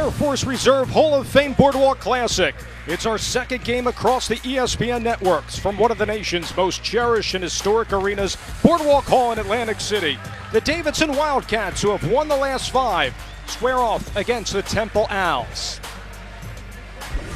Air Force Reserve Hall of Fame Boardwalk Classic. It's our second game across the ESPN networks from one of the nation's most cherished and historic arenas, Boardwalk Hall in Atlantic City. The Davidson Wildcats, who have won the last 5, square off against the Temple Owls.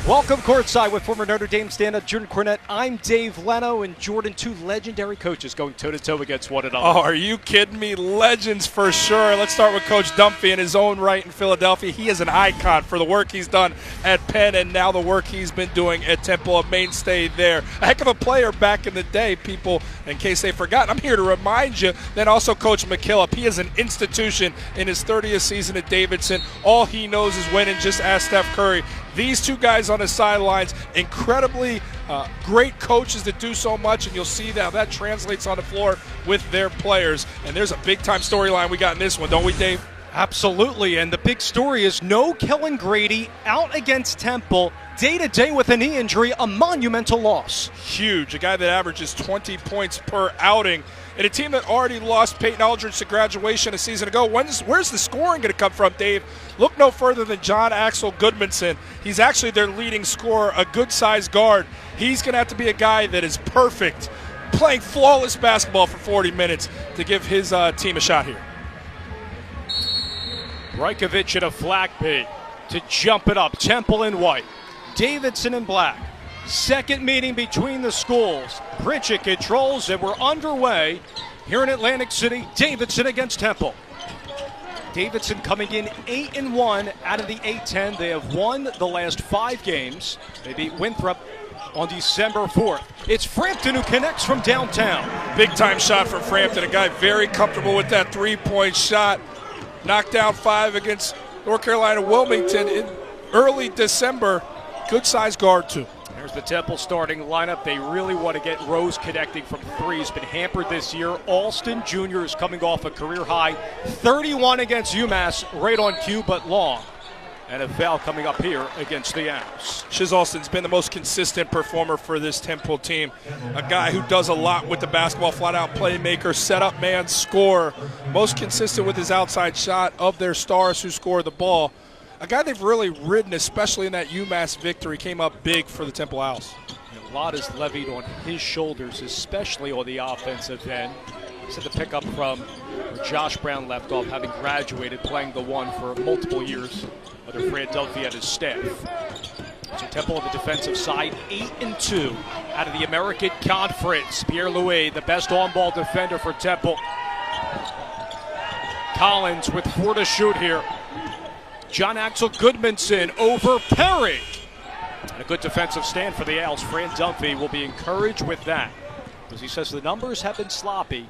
Welcome courtside with former Notre Dame stand-up Jordan Cornette. I'm Dave Leno, and Jordan, 2 legendary coaches going toe-to-toe against one another. Oh, are you kidding me? Legends for sure. Let's start with Coach Dunphy in his own right in Philadelphia. He is an icon for the work he's done at Penn and now the work he's been doing at Temple, a mainstay there. A heck of a player back in the day, people, in case they've forgotten. I'm here to remind you. Then also Coach McKillop. He is an institution in his 30th season at Davidson. All he knows is winning. Just ask Steph Curry. These 2 guys on the sidelines, incredibly great coaches that do so much, and you'll see how that translates on the floor with their players. And there's a big-time storyline we got in this one, don't we, Dave? Absolutely, and the big story is no Kellen Grady out against Temple, day-to-day with a knee injury, a monumental loss. Huge, a guy that averages 20 points per outing. And a team that already lost Peyton Aldridge to graduation a season ago. Where's the scoring going to come from, Dave? Look no further than John Axel Goodmanson. He's actually their leading scorer, a good-sized guard. He's going to have to be a guy that is perfect, playing flawless basketball for 40 minutes to give his team a shot here. Brajkovic in a flag pay to jump it up. Temple in white, Davidson in black. Second meeting between the schools. Pritchett controls, and we're underway here in Atlantic City. Davidson against Temple. Davidson coming in 8-1 out of the A-10. They have won the last 5 games. They beat Winthrop on December 4th. It's Frampton who connects from downtown. Big-time shot from Frampton, a guy very comfortable with that 3-point shot. Knocked down 5 against North Carolina Wilmington in early December. Good-sized guard, too. There's the Temple starting lineup. They really want to get Rose connecting from 3. He's been hampered this year. Alston Jr. is coming off a career high 31 against UMass, right on cue, but long. And a foul coming up here against the Owls. Shiz Alston's been the most consistent performer for this Temple team. A guy who does a lot with the basketball, flat-out playmaker, set-up man, scorer. Most consistent with his outside shot of their stars who score the ball. A guy they've really ridden, especially in that UMass victory, came up big for the Temple Owls. A lot is levied on his shoulders, especially on the offensive end. He's had to pick up from where Josh Brown left off, having graduated, playing the 1 for multiple years under Fran Dunphy and his staff. So Temple on the defensive side, 8-2 out of the American Conference. Pierre-Louis, the best on-ball defender for Temple. Collins with 4 to shoot here. John Axel Goodmanson over Perry. And a good defensive stand for the Owls. Fran Dunphy will be encouraged with that, because he says the numbers have been sloppy.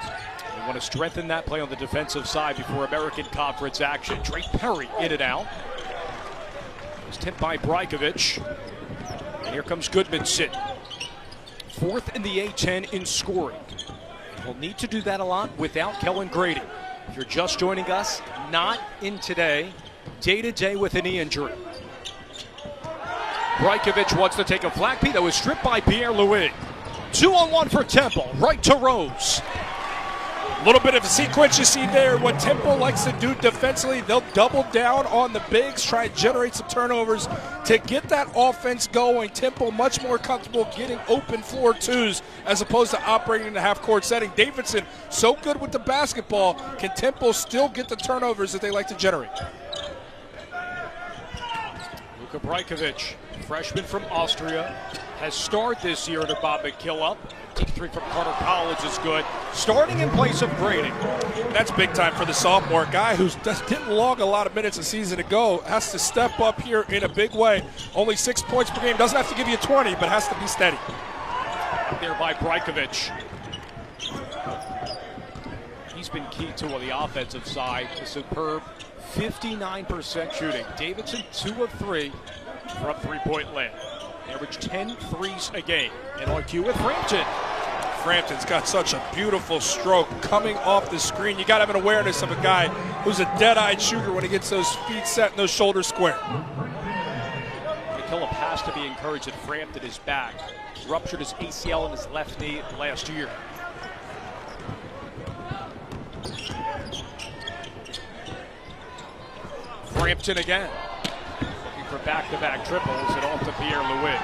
They want to strengthen that play on the defensive side before American Conference action. Drake Perry in and out. It was tipped by Brajkovic. And here comes Goodmanson. 4th in the A-10 in scoring. We'll need to do that a lot without Kellen Grady. If you're just joining us, not in today, day-to-day with a knee injury. Brajkovic wants to take a flag pee that was stripped by Pierre-Louis. 2-on-1 for Temple, right to Rose. A little bit of a sequence you see there. What Temple likes to do defensively, they'll double down on the bigs, try and generate some turnovers to get that offense going. Temple much more comfortable getting open floor 2s as opposed to operating in the half-court setting. Davidson so good with the basketball. Can Temple still get the turnovers that they like to generate? Luka Brajkovic, freshman from Austria, has starred this year under Bob McKillop. Deep 3 from Carter College is good. Starting in place of Grady. That's big time for the sophomore guy who didn't log a lot of minutes a season ago. Has to step up here in a big way. Only 6 points per game. Doesn't have to give you 20, but has to be steady. There by Brajkovic. He's been key to on the offensive side. A superb 59% shooting. Davidson 2 of 3 from 3-point land. Average 10 threes a game. And on cue with Frampton. Frampton's got such a beautiful stroke coming off the screen. You got to have an awareness of a guy who's a dead-eyed shooter when he gets those feet set and those shoulders square. McKillop has to be encouraged that Frampton is back. Ruptured his ACL in his left knee last year. Frampton again. Looking for back-to-back triples and off to Pierre-Louis.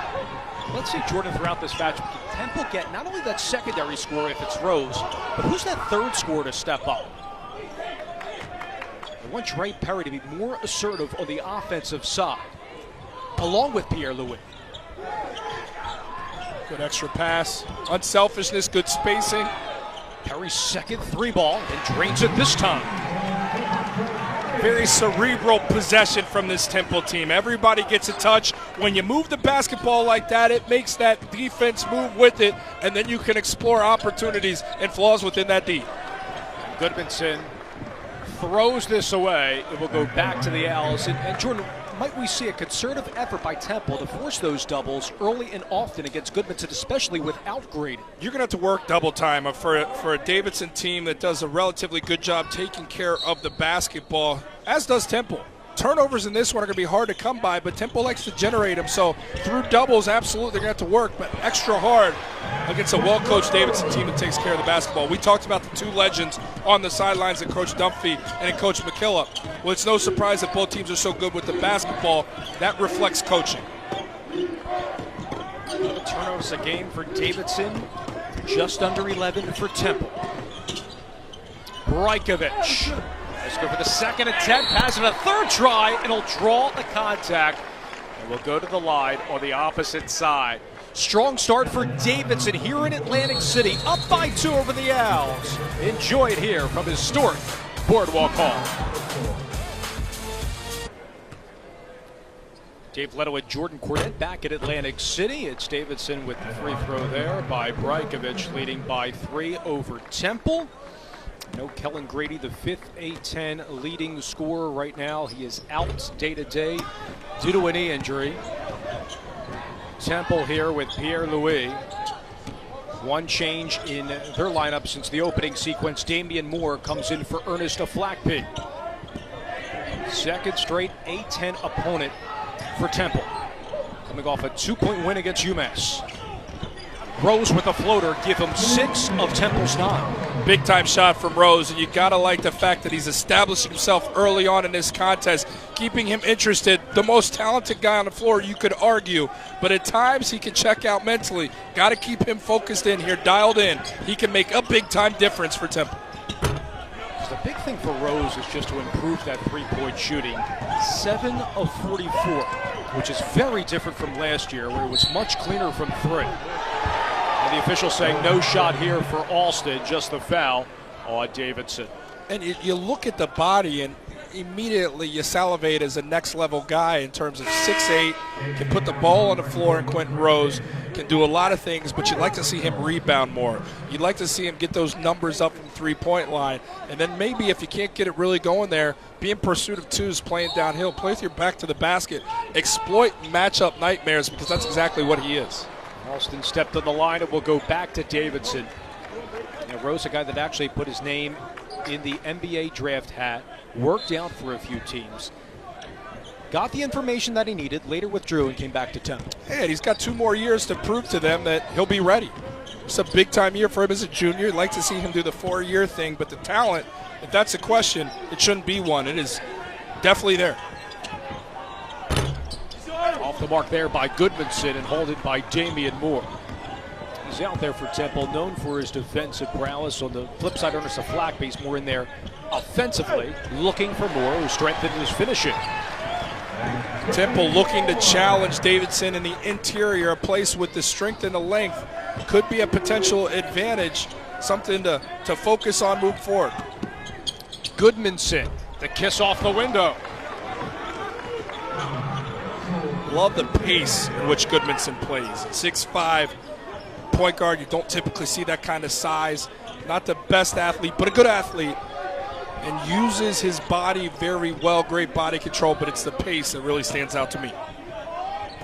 Let's see, Jordan, throughout this match, can Temple get not only that secondary score if it's Rose, but who's that third scorer to step up? I want Dre Perry to be more assertive on the offensive side, along with Pierre-Louis. Good extra pass, unselfishness, good spacing. Perry's second three ball and drains it this time. Very cerebral possession from this Temple team. Everybody gets a touch. When you move the basketball like that, it makes that defense move with it, and then you can explore opportunities and flaws within that D. Goodmanson throws this away. It will go back to the Owls. And Jordan, might we see a concerted effort by Temple to force those doubles early and often against Goodmanson, especially without Grady? You're going to have to work double time for a Davidson team that does a relatively good job taking care of the basketball, as does Temple. Turnovers in this one are going to be hard to come by, but Temple likes to generate them. So through doubles, absolutely, they're going to have to work, but extra hard against a well-coached Davidson team that takes care of the basketball. We talked about the two legends on the sidelines, in Coach Dunphy and in Coach McKillop. Well, it's no surprise that both teams are so good with the basketball. That reflects coaching. Turnovers a game for Davidson, just under 11 for Temple. Brajkovic. Let's go for the second attempt, pass it a third try, and he'll draw the contact. And we'll go to the line on the opposite side. Strong start for Davidson here in Atlantic City, up by 2 over the Owls. Enjoy it here from historic Boardwalk Hall. Dave Leto and Jordan Cornette back at Atlantic City. It's Davidson with the free throw there by Brajkovic, leading by 3 over Temple. No Kellen Grady, the 5th A-10 leading scorer right now. He is out day-to-day due to a knee injury. Temple here with Pierre-Louis. One change in their lineup since the opening sequence. Damian Moore comes in for Ernest Aflakpi. Second straight A-10 opponent for Temple. Coming off a 2-point win against UMass. Rose with a floater, give him 6 of Temple's 9. Big time shot from Rose, and you gotta like the fact that he's establishing himself early on in this contest, keeping him interested. The most talented guy on the floor, you could argue, but at times he can check out mentally. Gotta keep him focused in here, dialed in. He can make a big time difference for Temple. The big thing for Rose is just to improve that three-point shooting. 7 of 44, which is very different from last year, where it was much cleaner from 3. And the official saying no shot here for Alston, just the foul on Davidson. And you look at the body, and immediately you salivate as a next-level guy in terms of 6'8", can put the ball on the floor, and Quentin Rose can do a lot of things, but you'd like to see him rebound more. You'd like to see him get those numbers up from three-point line, and then maybe if you can't get it really going there, be in pursuit of twos, playing downhill, play with your back to the basket, exploit matchup nightmares, because that's exactly what he is. Alston stepped on the line and will go back to Davidson. Now, Rose, a guy that actually put his name in the NBA draft hat, worked out for a few teams, got the information that he needed, later withdrew and came back to Temple. Hey, and he's got 2 more years to prove to them that he'll be ready. It's a big-time year for him as a junior. I'd like to see him do the 4-year thing, but the talent, if that's a question, it shouldn't be one. It is definitely there. Off the mark there by Goodmanson and holded by Damian Moore. He's out there for Temple, known for his defensive prowess. On the flip side, Ernest Aflakpi's more in there offensively, looking for Moore, who strengthened his finishing. Temple looking to challenge Davidson in the interior, a place with the strength and the length. Could be a potential advantage, something to focus on moving forward. Goodmanson, the kiss off the window. Love the pace in which Goodmanson plays. 6'5", point guard. You don't typically see that kind of size. Not the best athlete, but a good athlete. And uses his body very well. Great body control, but it's the pace that really stands out to me.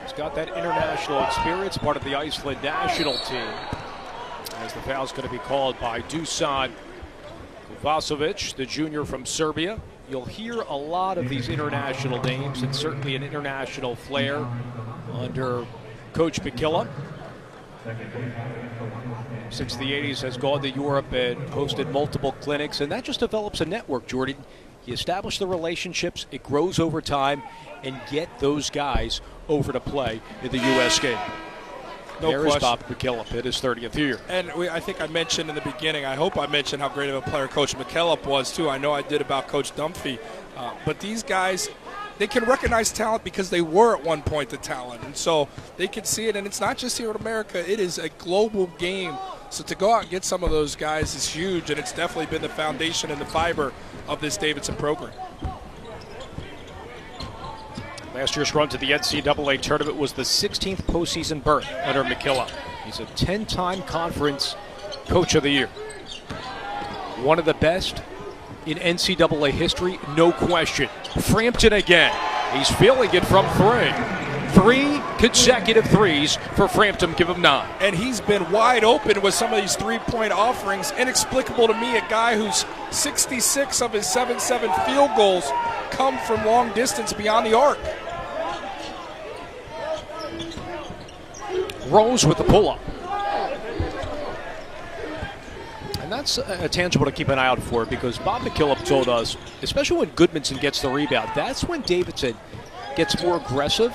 He's got that international experience, part of the Iceland national team. As the foul's going to be called by Dusan Kovacevic, the junior from Serbia. You'll hear a lot of these international names, and certainly an international flair under Coach McKillop. Since the 80s has gone to Europe and hosted multiple clinics, and that just develops a network, Jordan. You establish the relationships, it grows over time, and get those guys over to play in the U.S. game. There is Bob McKillop, hit his 30th year. And I think I mentioned in the beginning, I hope I mentioned how great of a player Coach McKillop was, too. I know I did about Coach Dunphy. But these guys, they can recognize talent because they were at one point the talent. And so they can see it. And it's not just here in America. It is a global game. So to go out and get some of those guys is huge. And it's definitely been the foundation and the fiber of this Davidson program. Last year's run to the NCAA tournament was the 16th postseason berth under McKillop. He's a 10-time conference coach of the year. One of the best in NCAA history, no question. Frampton again. He's feeling it from 3 consecutive threes for Frampton. Give him 9. And he's been wide open with some of these three-point offerings. Inexplicable to me, a guy who's 66 of his 7-7 field goals come from long distance beyond the arc. Rose with the pull-up. And that's tangible to keep an eye out for, because Bob McKillop told us, especially when Goodmanson gets the rebound, that's when Davidson gets more aggressive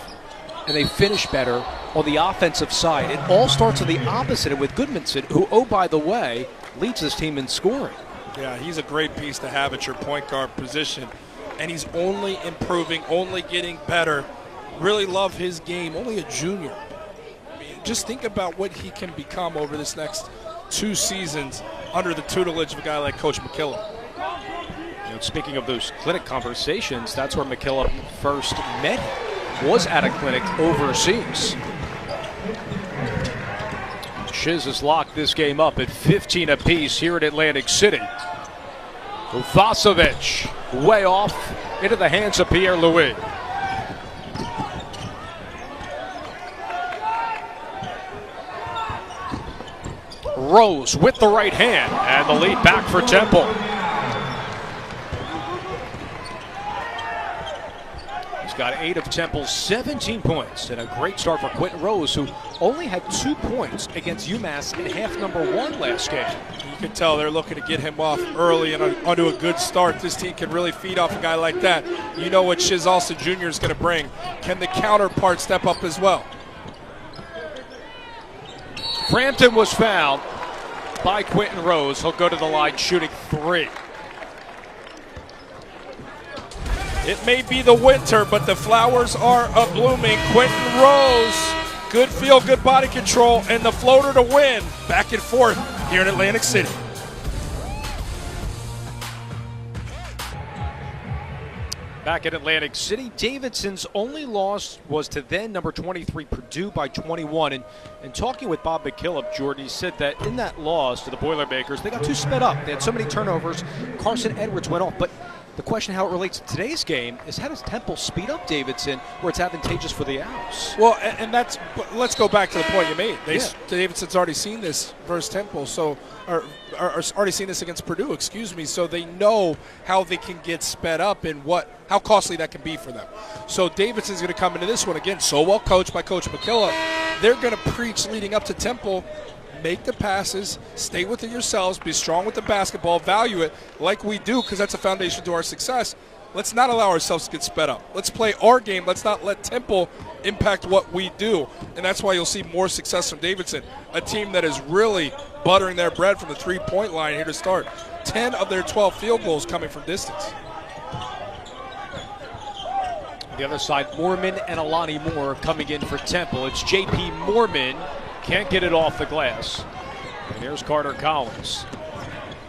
and they finish better on the offensive side. It all starts on the opposite, and with Goodmanson, who, oh, by the way, leads this team in scoring. Yeah, he's a great piece to have at your point guard position, and he's only improving, only getting better. Really love his game, only a junior. I mean, just think about what he can become over this next 2 seasons under the tutelage of a guy like Coach McKillop. You know, speaking of those clinic conversations, that's where McKillop first met him. Was at a clinic overseas. Shiz has locked this game up at 15 apiece here in Atlantic City. Vasovic way off into the hands of Pierre-Louis. Rose with the right hand, and the lead back for Temple. Got 8 of Temple's 17 points, and a great start for Quentin Rose, who only had 2 points against UMass in half number 1 last game. You can tell they're looking to get him off early and onto a good start. This team can really feed off a guy like that. You know what Shiz Alston Jr. is going to bring. Can the counterpart step up as well? Frampton was fouled by Quentin Rose. He'll go to the line shooting 3. It may be the winter, but the flowers are a-blooming. Quentin Rose, good feel, good body control, and the floater to win. Back and forth here in Atlantic City. Back in Atlantic City, Davidson's only loss was to then number 23 Purdue by 21. And talking with Bob McKillop, Jordan, he said that in that loss to the Boilermakers, they got too sped up. They had so many turnovers. Carson Edwards went off, but the question how it relates to today's game is, how does Temple speed up Davidson where it's advantageous for the Owls? Well, and that's, let's go back to the point you made. Davidson's already seen this versus Temple, so or already seen this against Purdue, excuse me, so they know how they can get sped up and how costly that can be for them. So Davidson's going to come into this one, again, so well coached by Coach McKillop. They're going to preach leading up to Temple, make the passes, stay within yourselves, be strong with the basketball, value it like we do, because that's a foundation to our success. Let's not allow ourselves to get sped up. Let's play our game. Let's not let Temple impact what we do. And that's why you'll see more success from Davidson, a team that is really buttering their bread from the three-point line here to start. 10 of their 12 field goals coming from distance. On the other side, Moorman and Alani Moore coming in for Temple. It's J.P. Moorman. Can't get it off the glass. And here's Carter Collins,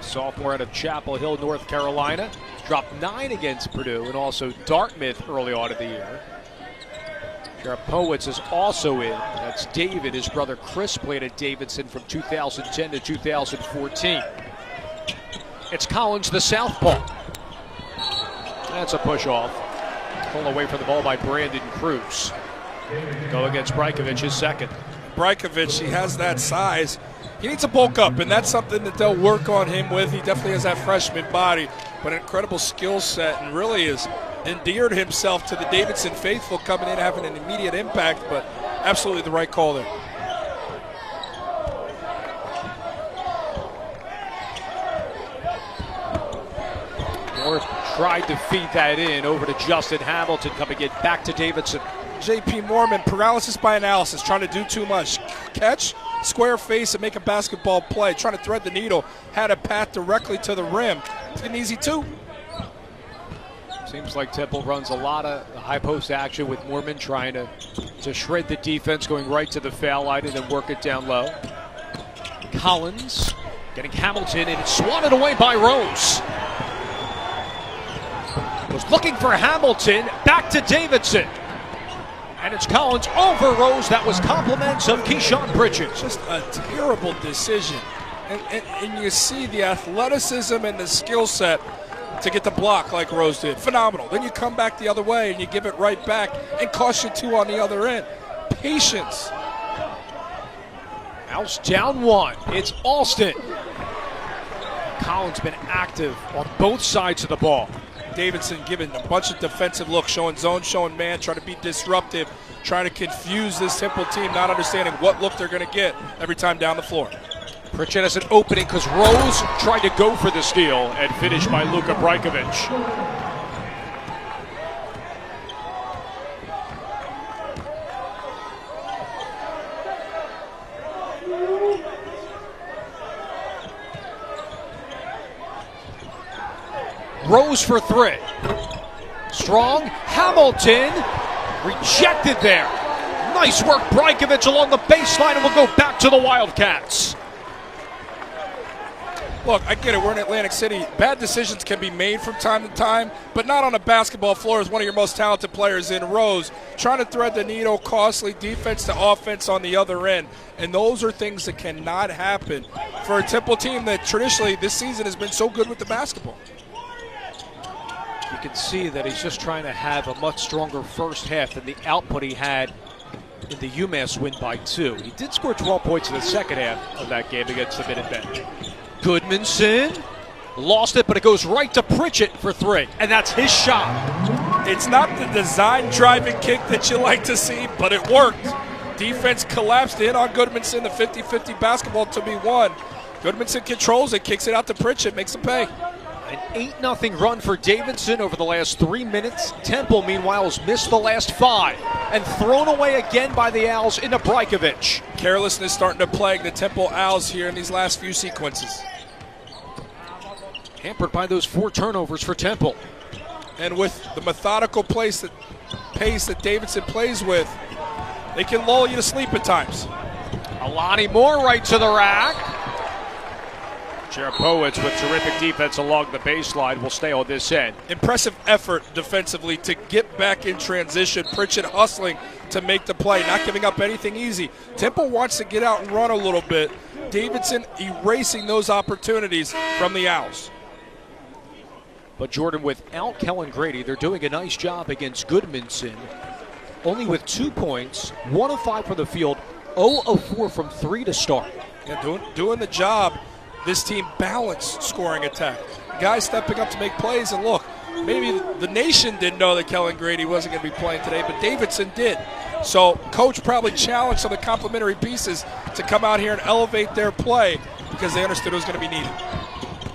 sophomore out of Chapel Hill, North Carolina. Dropped 9 against Purdue and also Dartmouth early on in the year. Jarapowicz is also in. That's David. His brother Chris played at Davidson from 2010 to 2014. It's Collins, the southpaw. That's a push-off. Pulled away from the ball by Brandon Cruz. Go against Brajkovic, his second. Brajkovic, he has that size. He needs to bulk up, and that's something that they'll work on him with. He definitely has that freshman body, but an incredible skill set, and really has endeared himself to the Davidson faithful, coming in having an immediate impact, but absolutely the right call there. Moore tried to feed that in over to Justin Hamilton, coming in back to Davidson. J.P. Mormon, paralysis by analysis, trying to do too much. Catch, square face, and make a basketball play. Trying to thread the needle, had a path directly to the rim. It's an easy two. Seems like Temple runs a lot of high post action with Mormon trying to shred the defense, going right to the foul line and then work it down low. Collins getting Hamilton, and it's swatted away by Rose. Was looking for Hamilton, back to Davidson. And it's Collins over Rose. That was compliments of Keyshawn Pritchett. Just a terrible decision. And you see the athleticism and the skill set to get the block like Rose did. Phenomenal. Then you come back the other way and you give it right back and cost you two on the other end. Patience. Owls down one. It's Alston. Collins been active on both sides of the ball. Davidson giving a bunch of defensive looks, showing zone, showing man, trying to be disruptive, trying to confuse this Temple team, not understanding what look they're going to get every time down the floor. Pritchett has an opening because Rose tried to go for the steal and finished by Luka Brajkovic. Rose for three. Strong. Hamilton rejected there. Nice work, Brajkovic along the baseline, and we'll go back to the Wildcats. Look, I get it. We're in Atlantic City. Bad decisions can be made from time to time, but not on a basketball floor as one of your most talented players in Rose. Trying to thread the needle, costly defense to offense on the other end. And those are things that cannot happen for a Temple team that traditionally this season has been so good with the basketball. You can see that he's just trying to have a much stronger first half than the output he had in the UMass win by 2. He did score 12 points in the second half of that game against the Minutemen. Goodmanson lost it, but it goes right to Pritchett for 3, and that's his shot. It's not the design driving kick that you like to see, but it worked. Defense collapsed in on Goodmanson, the 50-50 basketball to be won. Goodmanson controls it, kicks it out to Pritchett, makes him pay. An 8-0 run for Davidson over the last 3 minutes. Temple, meanwhile, has missed the last 5 and thrown away again by the Owls into Brajkovic. Carelessness starting to plague the Temple Owls here in these last few sequences. Hampered by those 4 turnovers for Temple. And with the methodical pace that Davidson plays with, they can lull you to sleep at times. Alani Moore right to the rack. Cherapowicz with terrific defense along the baseline will stay on this end. Impressive effort defensively to get back in transition. Pritchett hustling to make the play, not giving up anything easy. Temple wants to get out and run a little bit. Davidson erasing those opportunities from the Owls. But Jordan, without Kellen Grady, they're doing a nice job against Goodmanson. Only with 2 points, 1 of 5 from the field, 0 of 4 from 3 to start. Yeah, doing the job. This team balanced scoring attack. Guys stepping up to make plays, and look, maybe the nation didn't know that Kellen Grady wasn't going to be playing today, but Davidson did. So coach probably challenged some of the complementary pieces to come out here and elevate their play because they understood it was going to be needed.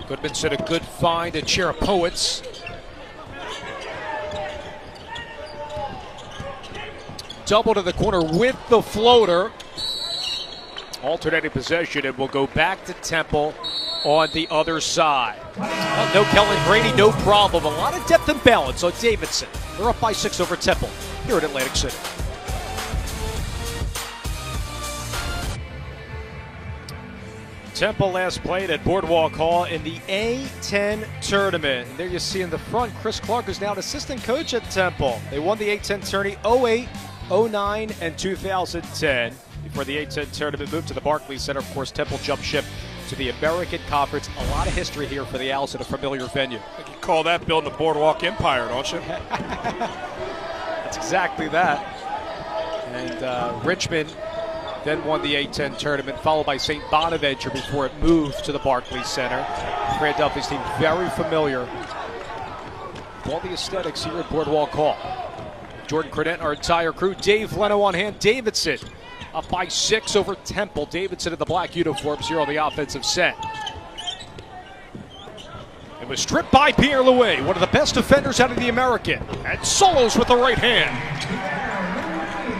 Goodmanson a good find at Cherapowicz. Double to the corner with the floater. Alternating possession, and we'll go back to Temple on the other side. Well, no Kellen Grady, no problem. A lot of depth and balance on Davidson. They're up by 6 over Temple here at Atlantic City. Temple last played at Boardwalk Hall in the A-10 tournament. And there you see in the front, Chris Clark is now an assistant coach at Temple. They won the A-10 tourney 08, 09, and 2010. Before the A-10 tournament moved to the Barclays Center, of course, Temple jumped ship to the American Conference. A lot of history here for the Owls at a familiar venue. I think you call that building a boardwalk empire, don't you? That's exactly that. And Richmond then won the A-10 tournament, followed by St. Bonaventure before it moved to the Barclays Center. Fran Duffy's team very familiar with all the aesthetics here at Boardwalk Hall. Jordan Credent, our entire crew, Dave Leno on hand, Davidson up by 6 over Temple. Davidson in the black uniforms here on the offensive set. And was stripped by Pierre-Louis, one of the best defenders out of the American, and solos with the right hand.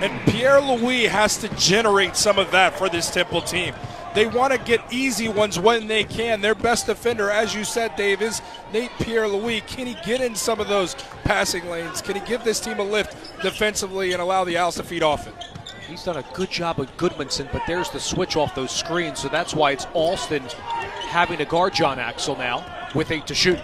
And Pierre-Louis has to generate some of that for this Temple team. They want to get easy ones when they can. Their best defender, as you said, Dave, is Nate Pierre-Louis. Can he get in some of those passing lanes? Can he give this team a lift defensively and allow the Owls to feed off it? He's done a good job with Goodmanson, but there's the switch off those screens, so that's why it's Alston having to guard John Axel now with 8 to shoot.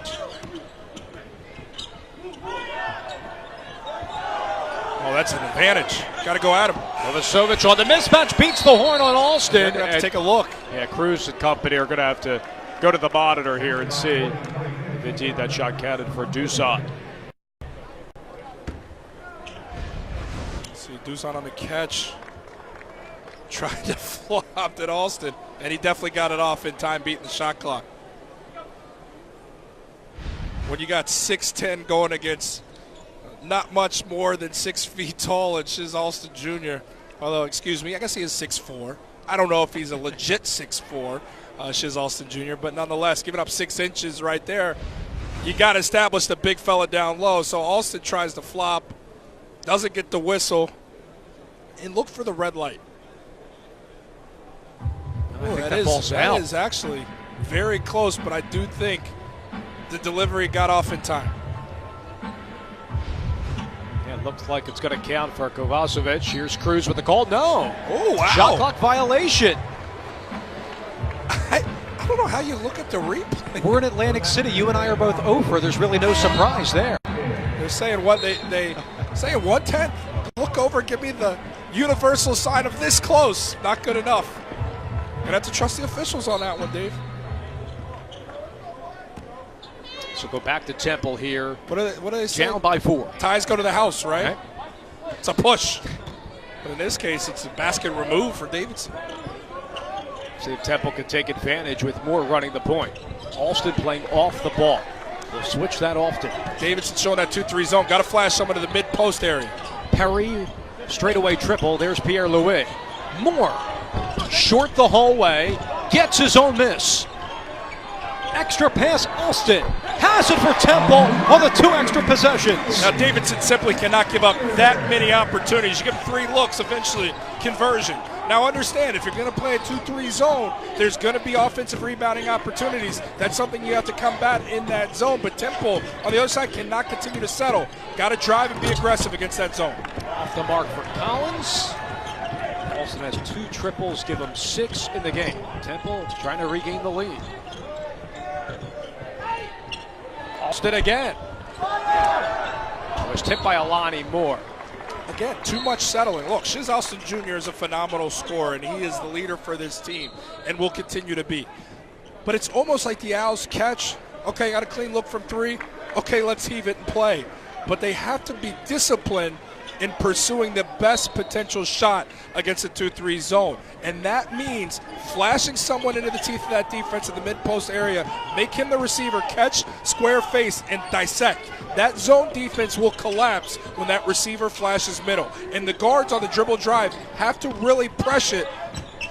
Oh, that's an advantage. Got to go at him. Kovacevic on the mismatch, beats the horn on Alston. They're going to have to take a look. Yeah, Cruz and company are going to have to go to the monitor here and see if indeed that shot counted for Dusan. See Dusan on the catch. Tried to flop at Alston, and he definitely got it off in time, beating the shot clock. When you got 6'10" going against not much more than 6 feet tall and Shiz Alston Jr. Although, excuse me, I guess he is 6'4". I don't know if he's a legit 6'4", Shiz Alston Jr., but nonetheless, giving up 6 inches right there, you got to establish the big fella down low. So Alston tries to flop, doesn't get the whistle, and look for the red light. Ooh, that is actually very close, but I do think the delivery got off in time. It looks like it's going to count for Kovacevic. Here's Cruz with the call. No. Oh, wow. Shot clock violation. I don't know how you look at the replay. We're in Atlantic City. You and I are both over. There's really no surprise there. They're saying what? They saying 1/10. Look over, give me the universal sign of this close. Not good enough. Gonna have to trust the officials on that one, Dave. So go back to Temple here. What are they saying? Down by 4. Ties go to the house, right? It's a push. But in this case, it's a basket remove for Davidson. See if Temple can take advantage with more running the point. Alston playing off the ball. We'll switch that often. Davidson showing that 2-3 zone. Got to flash someone to the mid-post area. Perry, straightaway triple. There's Pierre-Louis. Moore, short the hallway, gets his own miss. Extra pass, Alston has it for Temple on the 2 extra possessions. Now Davidson simply cannot give up that many opportunities. You give him 3 looks, eventually conversion. Now understand, if you're going to play a 2-3 zone, there's going to be offensive rebounding opportunities. That's something you have to combat in that zone. But Temple, on the other side, cannot continue to settle. Got to drive and be aggressive against that zone. Off the mark for Collins. Alston has 2 triples, give him 6 in the game. Temple trying to regain the lead. Alston again. Was tipped by Alani Moore. Again, too much settling. Look, Shiz Alston Jr. is a phenomenal scorer, and he is the leader for this team and will continue to be. But it's almost like the Owls catch, okay, got a clean look from 3, okay, let's heave it and play. But they have to be disciplined in pursuing the best potential shot against a 2-3 zone. And that means flashing someone into the teeth of that defense in the mid-post area, make him the receiver, catch, square face, and dissect. That zone defense will collapse when that receiver flashes middle. And the guards on the dribble drive have to really push it,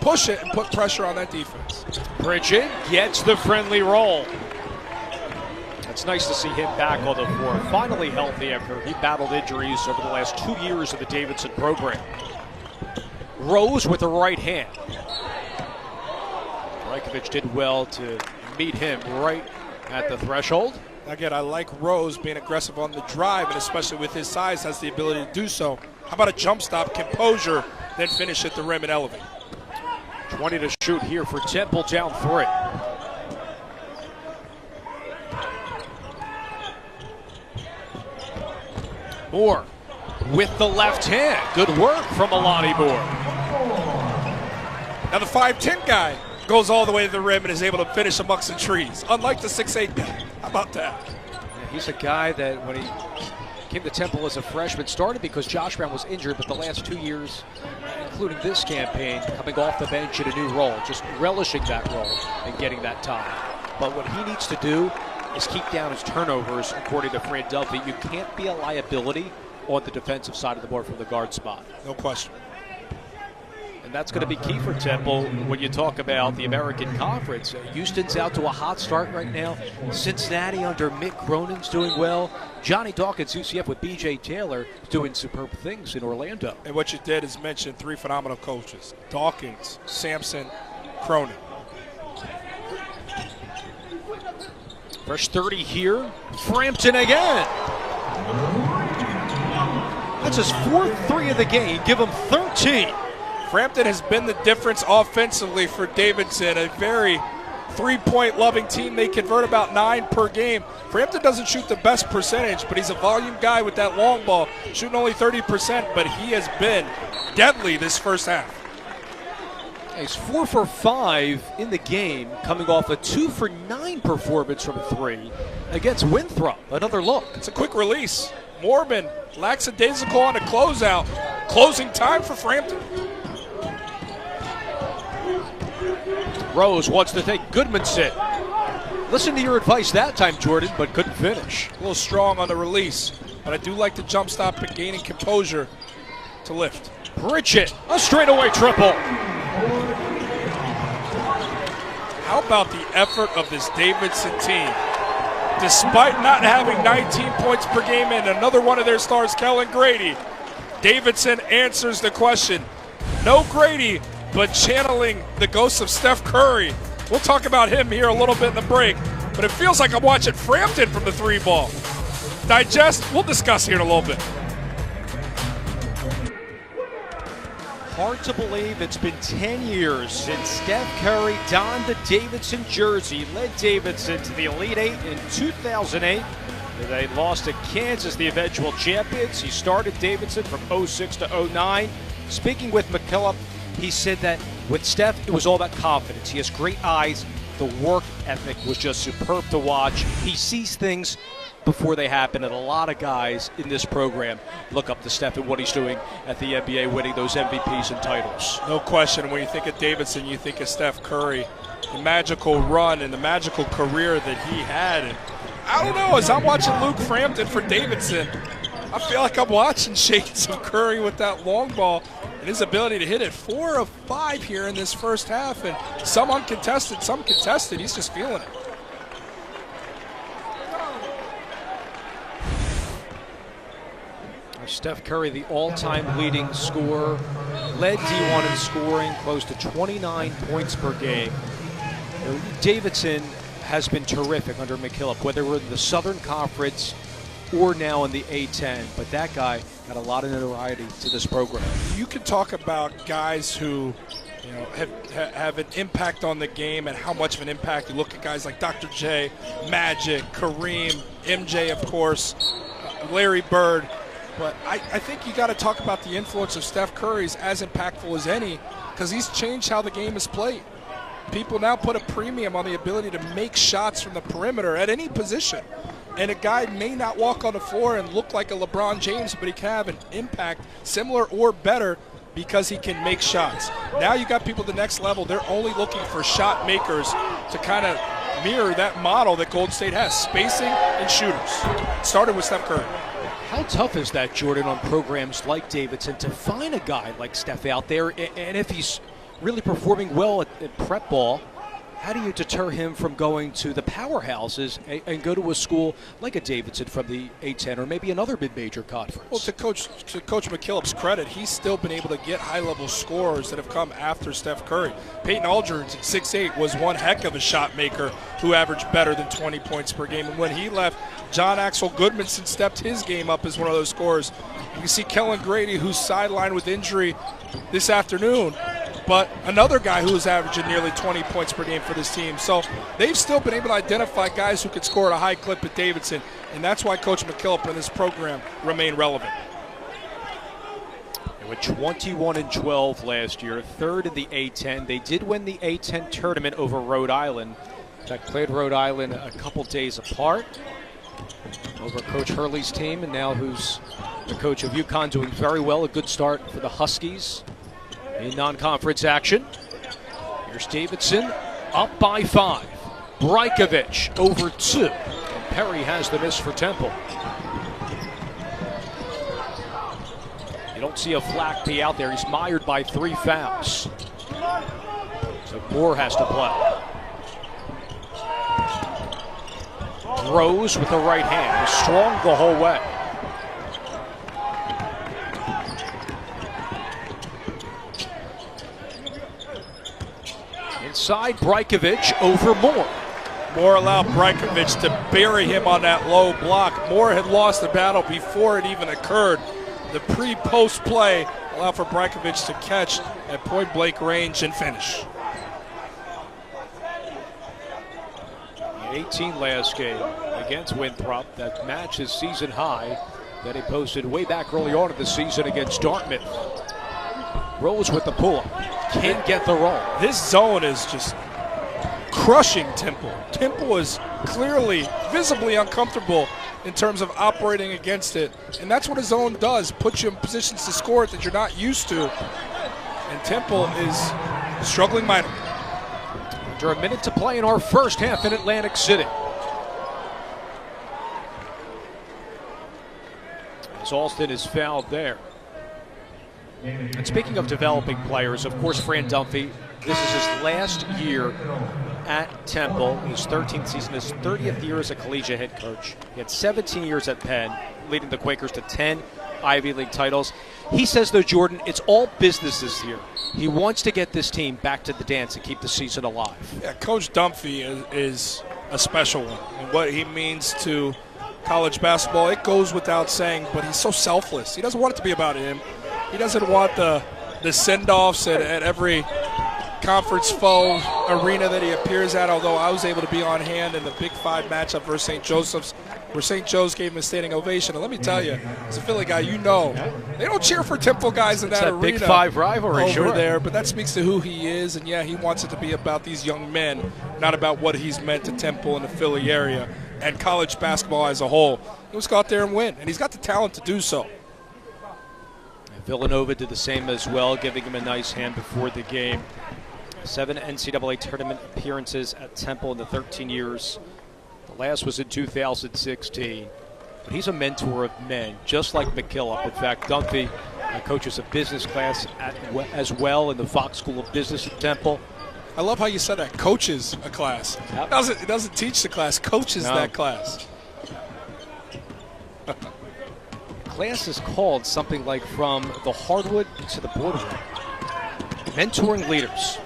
and put pressure on that defense. Bridget gets the friendly roll. It's nice to see him back on the floor, finally healthy after he battled injuries over the last 2 years of the Davidson program. Rose with the right hand. Rajkovic did well to meet him right at the threshold. Again, I like Rose being aggressive on the drive, and especially with his size, has the ability to do so. How about a jump stop, composure, then finish at the rim and elevate? 20 to shoot here for Temple, down 3. Moore with the left hand. Good work from Alani Moore. Now the 5'10" guy goes all the way to the rim and is able to finish amongst the trees, unlike the 6'8" guy. How about that? Yeah, he's a guy that when he came to Temple as a freshman, started because Josh Brown was injured, but the last 2 years, including this campaign, coming off the bench in a new role, just relishing that role and getting that time. But what he needs to do is keep down his turnovers, according to Fran Duffy. You can't be a liability on the defensive side of the board from the guard spot. No question. And that's going to be key for Temple when you talk about the American Conference. Houston's out to a hot start right now. Cincinnati under Mick Cronin's doing well. Johnny Dawkins, UCF with B.J. Taylor, doing superb things in Orlando. And what you did is mention three phenomenal coaches: Dawkins, Sampson, Cronin. Fresh 30 here. Frampton again. That's his fourth three of the game. Give him 13. Frampton has been the difference offensively for Davidson, a very three-point loving team. They convert about 9 per game. Frampton doesn't shoot the best percentage, but he's a volume guy with that long ball, shooting only 30%, but he has been deadly this first half. He's 4 for 5 in the game, coming off a 2 for 9 performance from 3 against Winthrop. Another look. It's a quick release. Mormon lackadaisical on a closeout. Closing time for Frampton. Rose wants to take Goodmanson. Listen to your advice that time, Jordan, but couldn't finish. A little strong on the release, but I do like the jump stop and gaining composure to lift. Pritchett, a straightaway triple. How about the effort of this Davidson team? Despite not having 19 points per game and another one of their stars, Kellen Grady, Davidson answers the question. No Grady, but channeling the ghost of Steph Curry. We'll talk about him here a little bit in the break, but it feels like I'm watching Frampton from the 3-ball. Digest, we'll discuss here in a little bit. Hard to believe it's been 10 years since Steph Curry donned the Davidson jersey, led Davidson to the Elite Eight in 2008. They lost to Kansas, the eventual champions. He started Davidson from 06 to 09. Speaking with McKillop, he said that with Steph, it was all about confidence. He has great eyes. The work ethic was just superb to watch. He sees things before they happen, and a lot of guys in this program look up to Steph and what he's doing at the NBA, winning those MVPs and titles. No question. When you think of Davidson, you think of Steph Curry, the magical run and the magical career that he had. And I don't know, as I'm watching Luke Frampton for Davidson, I feel like I'm watching shades of Curry with that long ball and his ability to hit it. 4 of 5 here in this first half, and some uncontested, some contested. He's just feeling it. Steph Curry, the all-time leading scorer, led D1 in scoring, close to 29 points per game. Davidson has been terrific under McKillop, whether we're in the Southern Conference or now in the A-10, but that guy got a lot of notoriety to this program. You can talk about guys who have an impact on the game and how much of an impact. You look at guys like Dr. J, Magic, Kareem, MJ, of course, Larry Bird. But I think you got to talk about the influence of Steph Curry's as impactful as any, because he's changed how the game is played. People now put a premium on the ability to make shots from the perimeter at any position. And a guy may not walk on the floor and look like a LeBron James, but he can have an impact similar or better because he can make shots. Now you got people at the next level. They're only looking for shot makers to kind of mirror that model that Golden State has, spacing and shooters. Started with Steph Curry. How tough is that, Jordan, on programs like Davidson to find a guy like Steph out there? And if he's really performing well at prep ball, how do you deter him from going to the powerhouses and go to a school like a Davidson from the A-10 or maybe another mid-major conference? Well, to Coach McKillop's credit, he's still been able to get high-level scorers that have come after Steph Curry. Peyton Aldridge at 6'8" was one heck of a shot maker who averaged better than 20 points per game. And when he left, John Axel Goodmanson stepped his game up as one of those scorers. You can see Kellen Grady, who's sidelined with injury this afternoon, but another guy who is averaging nearly 20 points per game for this team. So they've still been able to identify guys who could score at a high clip at Davidson, and that's why Coach McKillop and this program remain relevant. They went 21-12 last year, third in the A-10. They did win the A-10 tournament over Rhode Island. In fact, played Rhode Island a couple days apart over Coach Hurley's team, and now who's the coach of UConn, doing very well. A good start for the Huskies in non-conference action. Here's Davidson up by 5. Brajkovic over 2. And Perry has the miss for Temple. You don't see a Flack be out there. He's mired by 3 fouls. So Moore has to play. Rose with the right hand. He's strong the whole way. Inside, Brajkovic over Moore. Moore allowed Brajkovic to bury him on that low block. Moore had lost the battle before it even occurred. The pre-post play allowed for Brajkovic to catch at point-blank range and finish. 18 last game against Winthrop. That match his season high that he posted way back early on in the season against Dartmouth. Rose with the pull-up. Can't get the roll. This zone is just crushing Temple. Temple is clearly, visibly uncomfortable in terms of operating against it. And that's what a zone does, puts you in positions to score it that you're not used to. And Temple is struggling mightily. Under a minute to play in our first half in Atlantic City. As Alston is fouled there. And speaking of developing players, of course, Fran Dunphy, this is his last year at Temple, his 13th season, his 30th year as a collegiate head coach. He had 17 years at Penn, leading the Quakers to 10 Ivy League titles. He says, though, Jordan, it's all business this year. He wants to get this team back to the dance and keep the season alive. Yeah, Coach Dunphy is a special one. And what he means to college basketball, it goes without saying, but he's so selfless. He doesn't want it to be about him. He doesn't want the send-offs at every conference foe arena that he appears at, although I was able to be on hand in the Big 5 matchup versus St. Joseph's, where St. Joe's gave him a standing ovation. And let me tell you, as a Philly guy, you know, they don't cheer for Temple guys in that arena. Big 5 rivalry over there, but that speaks to who he is. And, yeah, he wants it to be about these young men, not about what he's meant to Temple in the Philly area and college basketball as a whole. He wants to go out there and win, and he's got the talent to do so. Villanova did the same as well, giving him a nice hand before the game. 7 NCAA tournament appearances at Temple in the 13 years. The last was in 2016. But he's a mentor of men, just like McKillop. In fact, Dunphy coaches a business class as well in the Fox School of Business at Temple. I love how you said that, coaches a class. Yep. It doesn't teach the class, coaches that class. Class is called something like From the Hardwood to the Boardwalk. Mentoring leaders.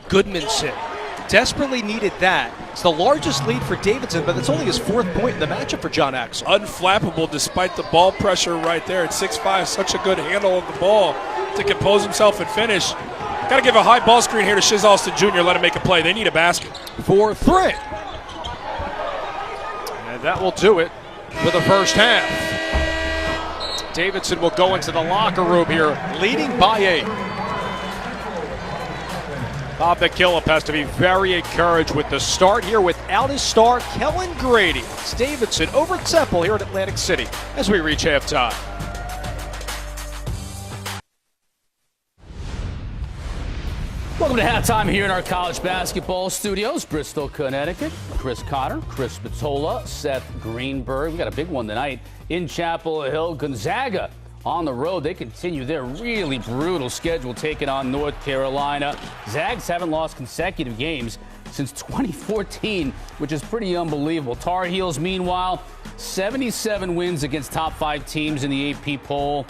Goodmanson desperately needed that. It's the largest lead for Davidson, but it's only his 4th point in the matchup for John Axel. Unflappable despite the ball pressure right there at 6'5", such a good handle of the ball to compose himself and finish. Got to give a high ball screen here to Shiz Alston Jr., let him make a play. They need a basket. For 3. And that will do it for the first half. Davidson will go into the locker room here, leading by 8. Bob McKillop has to be very encouraged with the start here without his star, Kellen Grady. It's Davidson over Temple here at Atlantic City as we reach halftime. Welcome to halftime here in our college basketball studios, Bristol, Connecticut. Chris Cotter, Chris Spatola, Seth Greenberg. We got a big one tonight in Chapel Hill. Gonzaga on the road. They continue their really brutal schedule, taking on North Carolina. Zags haven't lost consecutive games since 2014, which is pretty unbelievable. Tar Heels, meanwhile, 77 wins against top 5 teams in the AP poll,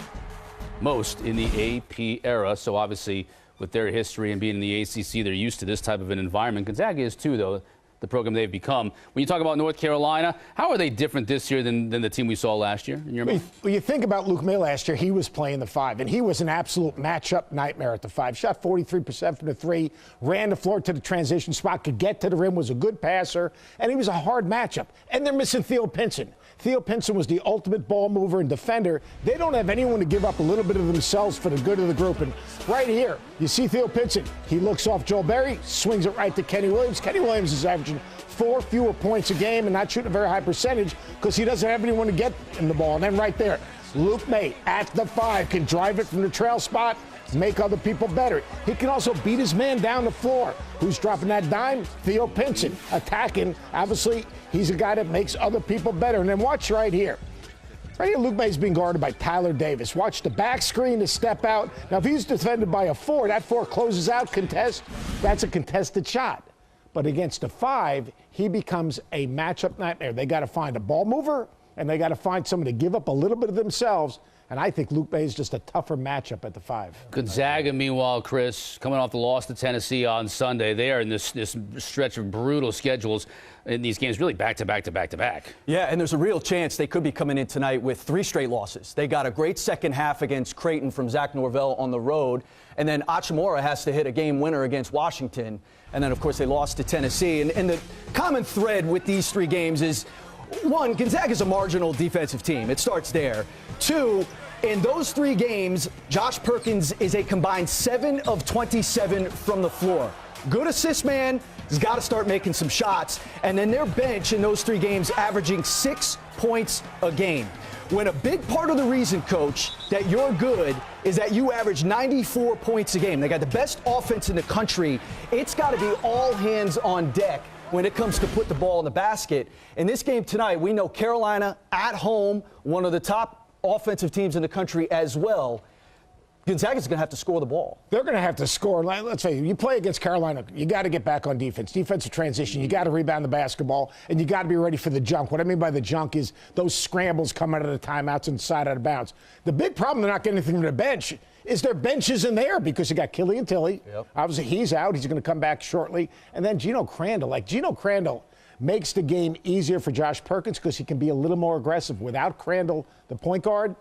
most in the AP era. So obviously, with their history and being in the ACC, they're used to this type of an environment. Gonzaga is too, though, the program they've become. When you talk about North Carolina, how are they different this year than the team we saw last year? In your mind? Well, you think about Luke May last year, he was playing the 5, and he was an absolute matchup nightmare at the 5. Shot 43% from the 3, ran the floor to the transition spot, could get to the rim, was a good passer, and he was a hard matchup. And they're missing Theo Pinson. Theo Pinson was the ultimate ball mover and defender. They don't have anyone to give up a little bit of themselves for the good of the group. And right here, you see Theo Pinson. He looks off Joel Berry, swings it right to Kenny Williams. Kenny Williams is averaging 4 fewer points a game and not shooting a very high percentage because he doesn't have anyone to get him the ball. And then right there, Luke May at the 5 can drive it from the trail spot, make other people better. He can also beat his man down the floor. Who's dropping that dime? Theo Pinson. Attacking, obviously, he's a guy that makes other people better. And then watch right here. Right here, Luke May's being guarded by Tyler Davis. Watch the back screen to step out. Now, if he's defended by a 4, that 4 closes out, contest. That's a contested shot. But against a 5, he becomes a matchup nightmare. They got to find a ball mover, and they got to find someone to give up a little bit of themselves. And I think Luke May is just a tougher matchup at the 5. Gonzaga, meanwhile, Chris, coming off the loss to Tennessee on Sunday, they are in this stretch of brutal schedules in these games, really back-to-back. Yeah, and there's a real chance they could be coming in tonight with 3 straight losses. They got a great second half against Creighton from Zach Norvell on the road, and then Achimura has to hit a game winner against Washington, and then, of course, they lost to Tennessee. And the common thread with these 3 games is, 1, Gonzaga's a marginal defensive team. It starts there. 2, in those 3 games, Josh Perkins is a combined 7 of 27 from the floor. Good assist man. He's got to start making some shots. And then their bench in those 3 games averaging 6 points a game. When a big part of the reason, Coach, that you're good is that you average 94 points a game. They got the best offense in the country. It's got to be all hands on deck when it comes to put the ball in the basket. In this game tonight, we know Carolina at home, one of the top offensive teams in the country as well. Gonzaga's going to have to score the ball. They're going to have to score. Let's say you play against Carolina, you got to get back on defense. Defensive transition, you got to rebound the basketball, and you got to be ready for the junk. What I mean by the junk is those scrambles coming out of the timeouts inside out of bounds. The big problem, they're not getting anything from the bench, is their bench isn't there because you got Killian Tilly. Yep. Obviously, he's out. He's going to come back shortly. And then Geno Crandall. Geno Crandall makes the game easier for Josh Perkins because he can be a little more aggressive. Without Crandall, the point guard,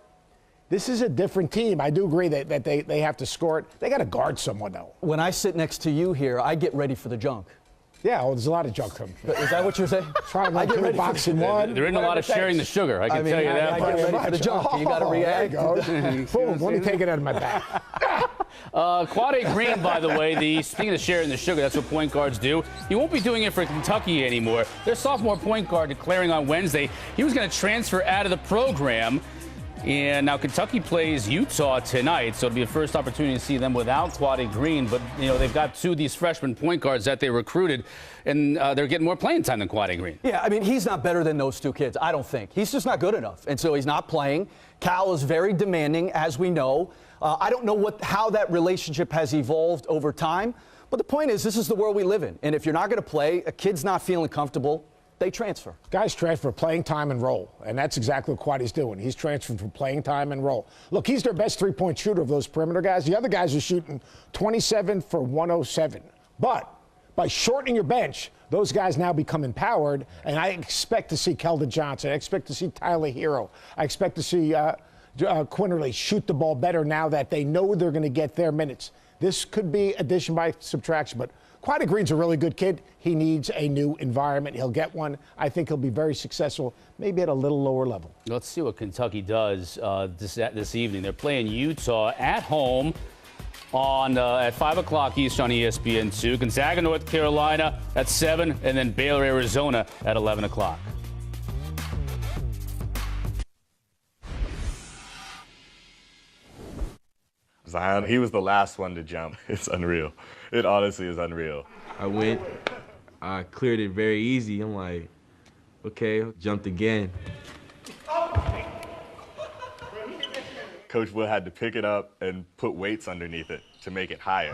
this is a different team. I do agree that they have to score it. They got to guard someone, though. When I sit next to you here, I get ready for the junk. Yeah, well, there's a lot of junk coming. Is that what you're saying? I get ready boxing one. There isn't a lot of sharing the sugar. I can tell you that. I get ready for the junk. You got to react. There you go. Boom, let me take it out of my back. Quade Green, by the way, speaking of sharing the sugar, that's what point guards do. He won't be doing it for Kentucky anymore. Their sophomore point guard declaring on Wednesday he was going to transfer out of the program. And now Kentucky plays Utah tonight, so it'll be a first opportunity to see them without Quade Green. But, they've got 2 of these freshman point guards that they recruited, and they're getting more playing time than Quade Green. Yeah, I mean, he's not better than those 2 kids, I don't think. He's just not good enough, and so he's not playing. Cal is very demanding, as we know. I don't know how that relationship has evolved over time, but the point is this is the world we live in. And if you're not going to play, a kid's not feeling comfortable, they transfer. Guys transfer playing time and roll, and that's exactly what Quade's doing. He's transferring from playing time and roll. Look, he's their best 3-point shooter of those perimeter guys. The other guys are shooting 27 for 107. But by shortening your bench, those guys now become empowered, and I expect to see Keldon Johnson. I expect to see Tyler Hero. I expect to see Quinterly shoot the ball better now that they know they're going to get their minutes. This could be addition by subtraction, but Quade Green's a really good kid. He needs a new environment. He'll get one. I think he'll be very successful, maybe at a little lower level. Let's see what Kentucky does this evening. They're playing Utah at home at 5 o'clock East on ESPN2. Gonzaga, North Carolina at 7, and then Baylor, Arizona at 11 o'clock. Zion, he was the last one to jump. It's unreal. It honestly is unreal. I went, I cleared it very easy. I'm like, okay, jumped again. Coach Will had to pick it up and put weights underneath it to make it higher.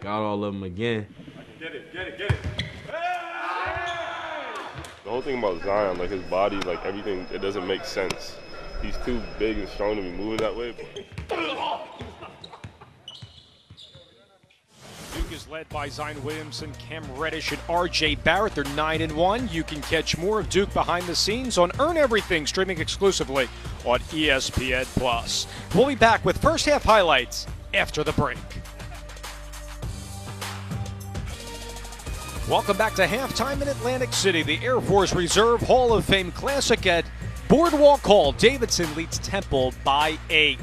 Got all of them again. Get it. The whole thing about Zion, like his body, like everything, it doesn't make sense. He's too big and strong to be moving that way. Duke is led by Zion Williamson, Cam Reddish, and R.J. Barrett. They're 9-1. You can catch more of Duke behind the scenes on Earn Everything, streaming exclusively on ESPN+. We'll be back with first half highlights after the break. Welcome back to halftime in Atlantic City. The Air Force Reserve Hall of Fame Classic at Boardwalk Hall. Davidson leads Temple by 8.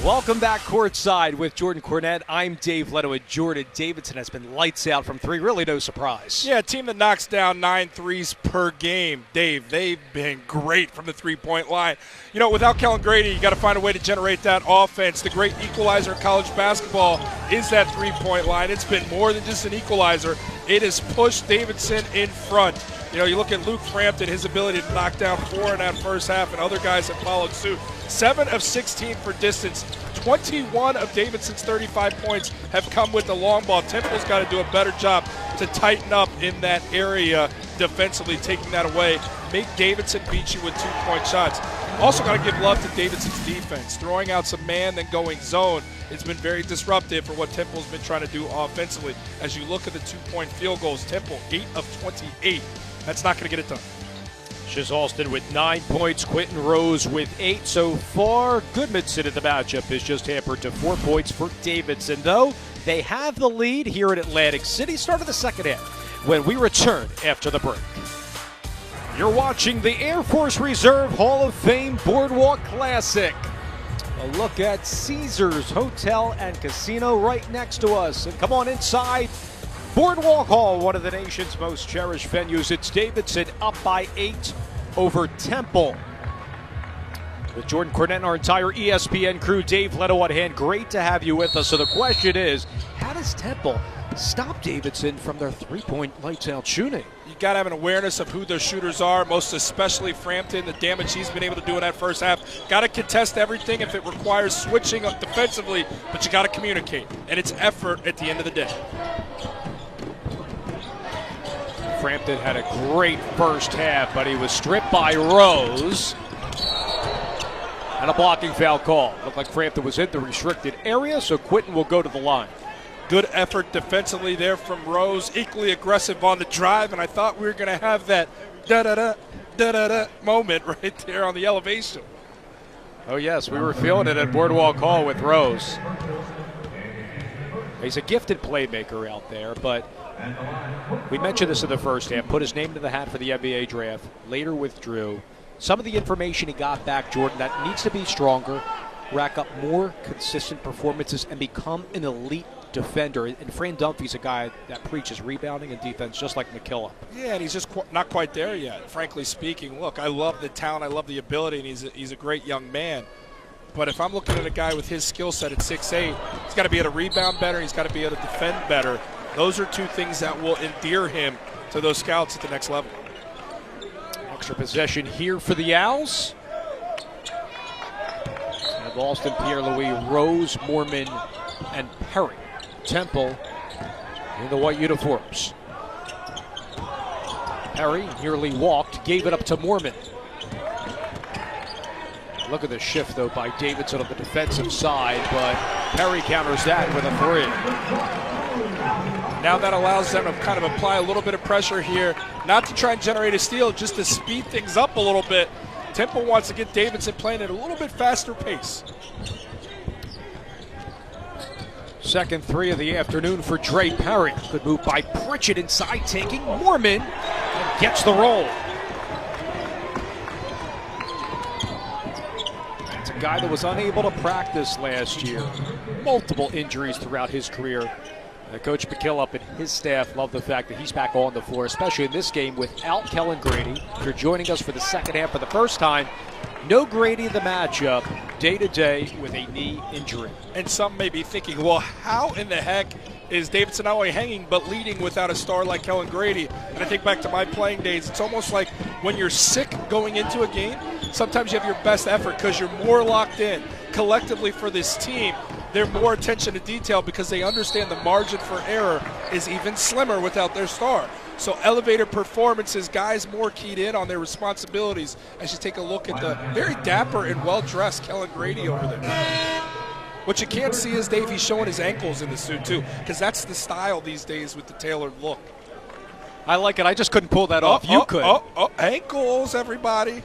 Welcome back courtside with Jordan Cornette. I'm Dave Leto at Jordan. Davidson has been lights out from 3. Really no surprise. Yeah, a team that knocks down 9 threes per game. Dave, they've been great from the three-point line. Without Kellen Grady, you got to find a way to generate that offense. The great equalizer in college basketball is that three-point line. It's been more than just an equalizer. It has pushed Davidson in front. You know, you look at Luke Frampton, his ability to knock down 4 in that first half, and other guys that followed suit. 7 of 16 for distance. 21 of Davidson's 35 points have come with the long ball. Temple's got to do a better job to tighten up in that area defensively, taking that away. Make Davidson beat you with 2-point shots. Also got to give love to Davidson's defense. Throwing out some man, then going zone. It's been very disruptive for what Temple's been trying to do offensively. As you look at the 2-point field goals, Temple 8 of 28. That's not going to get it done. Shiz-Alston with 9 points, Quentin Rose with 8 so far. Goodmanson in the matchup is just hampered to 4 points for Davidson, though. They have the lead here in Atlantic City. Start of the second half when we return after the break. You're watching the Air Force Reserve Hall of Fame Boardwalk Classic. A look at Caesars Hotel and Casino right next to us. And come on inside Boardwalk Hall, one of the nation's most cherished venues. It's Davidson up by 8 over Temple. With Jordan Cornette and our entire ESPN crew, Dave Leto on hand, great to have you with us. So the question is, how does Temple stop Davidson from their three-point lights-out shooting? You got to have an awareness of who their shooters are, most especially Frampton, the damage he's been able to do in that first half. Got to contest everything if it requires switching up defensively, but you got to communicate, and it's effort at the end of the day. Frampton had a great first half, but he was stripped by Rose. And a blocking foul call. Looked like Frampton was in the restricted area, so Quentin will go to the line. Good effort defensively there from Rose. Equally aggressive on the drive, and I thought we were going to have that da-da-da, da-da-da moment right there on the elevation. Oh, yes, we were feeling it at Boardwalk Hall with Rose. He's a gifted playmaker out there, but we mentioned this in the first half. Put his name to the hat for the NBA draft, later withdrew. Some of the information he got back, Jordan, that needs to be stronger, rack up more consistent performances, and become an elite defender. And Fran Dunphy's a guy that preaches rebounding and defense just like McKillop. Yeah, and he's just not quite there yet, frankly speaking. Look, I love the talent, I love the ability, and he's a great young man. But if I'm looking at a guy with his skill set at 6'8", he's got to be able to rebound better, he's got to be able to defend better. Those are two things that will endear him to those scouts at the next level. Extra possession here for the Owls. And Alston, Pierre-Louis, Rose, Mormon, and Perry. Temple in the white uniforms. Perry nearly walked, gave it up to Mormon. Look at the shift, though, by Davidson on the defensive side, but Perry counters that with a three. Now that allows them to kind of apply a little bit of pressure here, not to try and generate a steal, just to speed things up a little bit. Temple wants to get Davidson playing at a little bit faster pace. Second three of the afternoon for Dre Perry. Good move by Pritchett inside, taking Mormon, and gets the roll. It's a guy that was unable to practice last year. Multiple injuries throughout his career. Coach McKillop and his staff love the fact that he's back on the floor, especially in this game without Kellen Grady. If you're joining us for the second half for the first time, no Grady in the matchup, day-to-day with a knee injury. And some may be thinking, well, how in the heck is Davidson not only hanging but leading without a star like Kellen Grady? And I think back to my playing days, it's almost like when you're sick going into a game, sometimes you have your best effort because you're more locked in. Collectively for this team, they're more attention to detail because they understand the margin for error is even slimmer without their star. So elevated performances, guys more keyed in on their responsibilities as you take a look at the very dapper and well-dressed Kellen Grady over there. What you can't see is Dave, he's showing his ankles in the suit too, because that's the style these days with the tailored look. I like it. I just couldn't pull that off. You could. Ankles, everybody.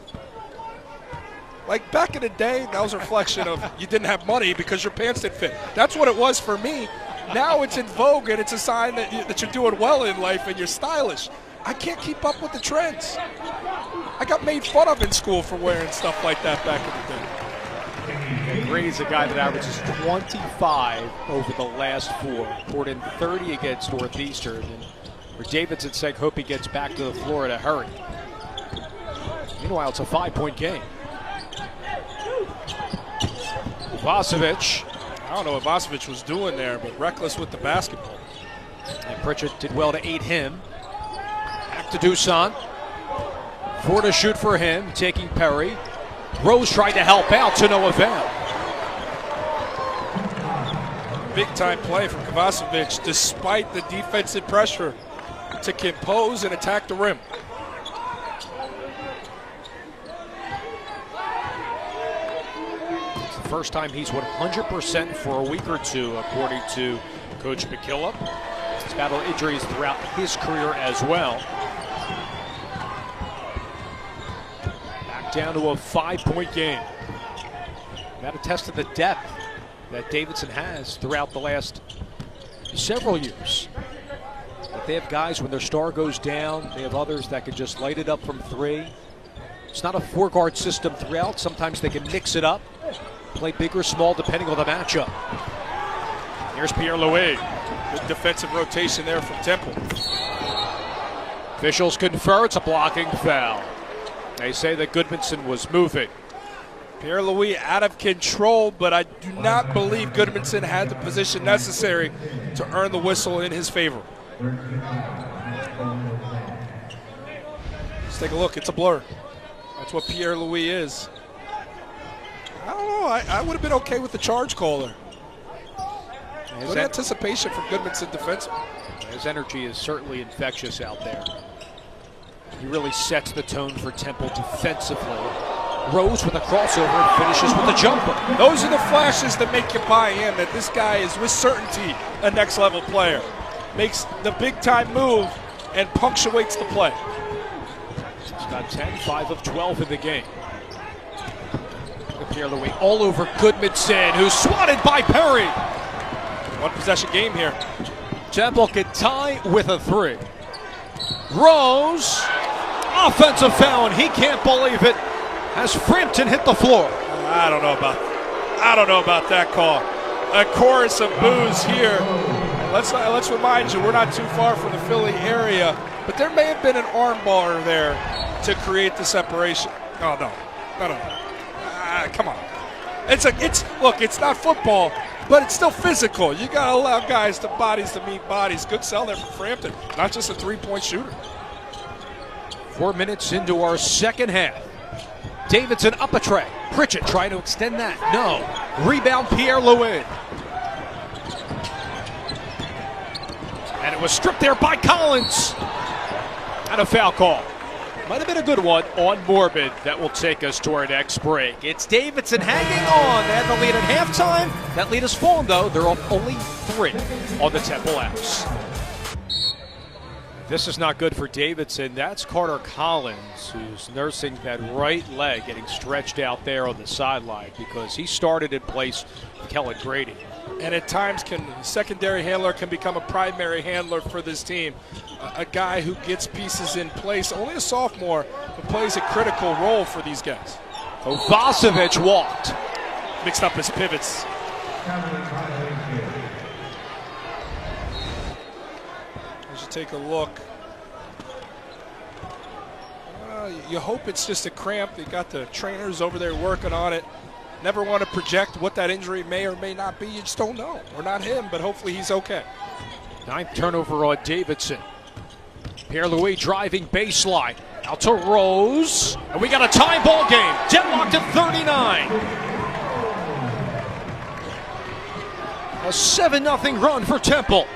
Like back in the day, that was a reflection of you didn't have money because your pants didn't fit. That's what it was for me. Now it's in vogue, and it's a sign that you're doing well in life and you're stylish. I can't keep up with the trends. I got made fun of in school for wearing stuff like that back in the day. Grady's a guy that averages 25 over the last four. Poured in 30 against Northeastern. And for Davidson's sake, hope he gets back to the floor in a hurry. Meanwhile, it's a 5-point game. Vasovic. I don't know what Vasovic was doing there, but reckless with the basketball. And Pritchett did well to aid him. Back to Dusan. 4 to shoot for him, taking Perry. Rose tried to help out to no avail. Big time play from Kovacevic despite the defensive pressure to compose and attack the rim. It's the first time he's 100% for a week or two, according to Coach McKillop. He's battled injuries throughout his career as well. Back down to a 5-point game. That attested the depth that Davidson has throughout the last several years. But they have guys, when their star goes down, they have others that can just light it up from 3. It's not a 4-guard system throughout. Sometimes they can mix it up, play big or small depending on the matchup. Here's Pierre-Louis. Good defensive rotation there from Temple. Officials confer it's a blocking foul. They say that Goodmanson was moving. Pierre-Louis out of control, but I do not believe Goodmanson had the position necessary to earn the whistle in his favor. Let's take a look. It's a blur. That's what Pierre-Louis is. I don't know. I would have been okay with the charge call there. Good anticipation from Goodmanson defensively. His energy is certainly infectious out there. He really sets the tone for Temple defensively. Rose with a crossover and finishes with a jumper. Those are the flashes that make you buy in that this guy is with certainty a next level player. Makes the big time move and punctuates the play. He's got 10, 5 of 12 in the game. Pierre-Louis all over Goodmanson, who's swatted by Perry. One possession game here. Temple can tie with a 3. Rose, offensive foul, and he can't believe it. As Frampton hit the floor. I don't know about that call. A chorus of boos here. And let's remind you, we're not too far from the Philly area, but there may have been an arm bar there to create the separation. Oh no. Come on. Look, it's not football, but it's still physical. You gotta allow guys to bodies to meet bodies. Good sell there from Frampton. Not just a 3-point shooter. 4 minutes into our second half. Davidson up a tray. Pritchett trying to extend that. No. Rebound Pierre-Louis. And it was stripped there by Collins. And a foul call. Might have been a good one on Morbid. That will take us to our next break. It's Davidson hanging on. They had the lead at halftime. That lead has fallen, though. They're up only 3 on the Temple House. This is not good for Davidson. That's Carter Collins, who's nursing that right leg, getting stretched out there on the sideline because he started in place of Kellen Grady. And at times, secondary handler can become a primary handler for this team. A guy who gets pieces in place, only a sophomore, but plays a critical role for these guys. Kovacevic walked. Mixed up his pivots. As you take a look, you hope it's just a cramp. They got the trainers over there working on it. Never want to project what that injury may or may not be. You just don't know. Or not him, but hopefully he's okay. 9th turnover on Davidson. Pierre-Louis driving baseline. Out to Rose. And we got a tie ball game. Deadlocked at 39. A 7-0 run for Temple.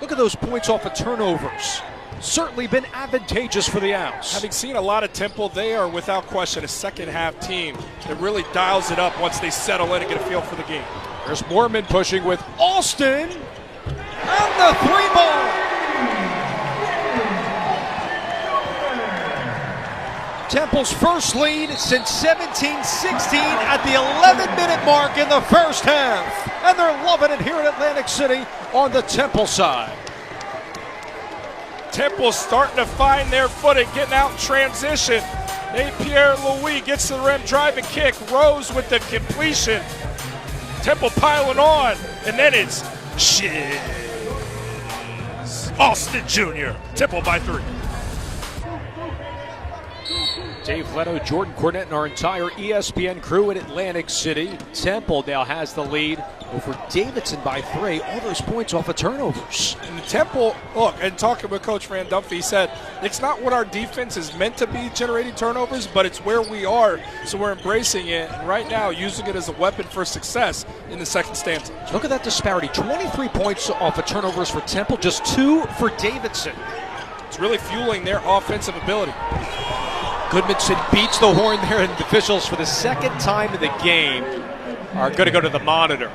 Look at those points off of turnovers. Certainly been advantageous for the Owls. Having seen a lot of Temple, they are without question a second-half team that really dials it up once they settle in and get a feel for the game. There's Moorman pushing with Alston. And the 3-ball. Temple's first lead since 17-16 at the 11-minute mark in the first half. And they're loving it here in Atlantic City on the Temple side. Temple starting to find their footing, getting out in transition. Pierre-Louis gets to the rim, drive and kick. Rose with the completion. Temple piling on, and then it's Austin Jr. Temple by 3. Dave Leto, Jordan Cornette, and our entire ESPN crew in Atlantic City. Temple now has the lead over Davidson by 3. All those points off of turnovers. And the Temple, look, and talking with Coach Van Dunphy, he said, it's not what our defense is meant to be, generating turnovers, but it's where we are, so we're embracing it, and right now using it as a weapon for success in the second stanza. Look at that disparity. 23 points off of turnovers for Temple, just 2 for Davidson. It's really fueling their offensive ability. Goodmanson beats the horn there, and the officials for the second time in the game are going to go to the monitor.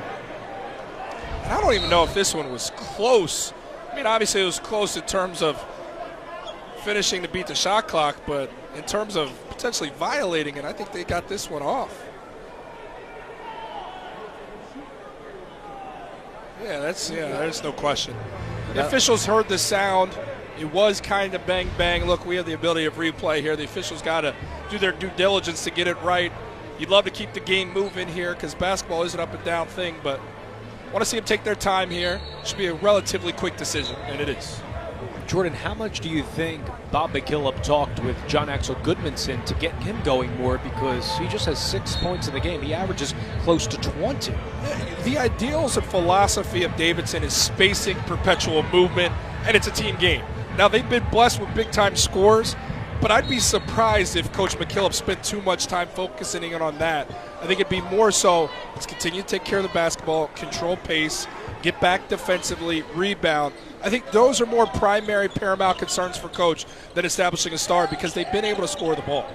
And I don't even know if this one was close. I mean, obviously it was close in terms of finishing to beat the shot clock, but in terms of potentially violating it, I think they got this one off. Yeah, there's no question. The officials heard the sound. It was kind of bang, bang. Look, we have the ability of replay here. The officials got to do their due diligence to get it right. You'd love to keep the game moving here because basketball is an up and down thing, but I want to see them take their time here. It should be a relatively quick decision, and it is. Jordan, how much do you think Bob McKillop talked with John Axel Goodmanson to get him going more, because he just has 6 points in the game. He averages close to 20. The ideals and philosophy of Davidson is spacing, perpetual movement, and it's a team game. Now, they've been blessed with big-time scores, but I'd be surprised if Coach McKillop spent too much time focusing in on that. I think it'd be more so, let's continue to take care of the basketball, control pace, get back defensively, rebound. I think those are more primary, paramount concerns for Coach than establishing a star, because they've been able to score the ball.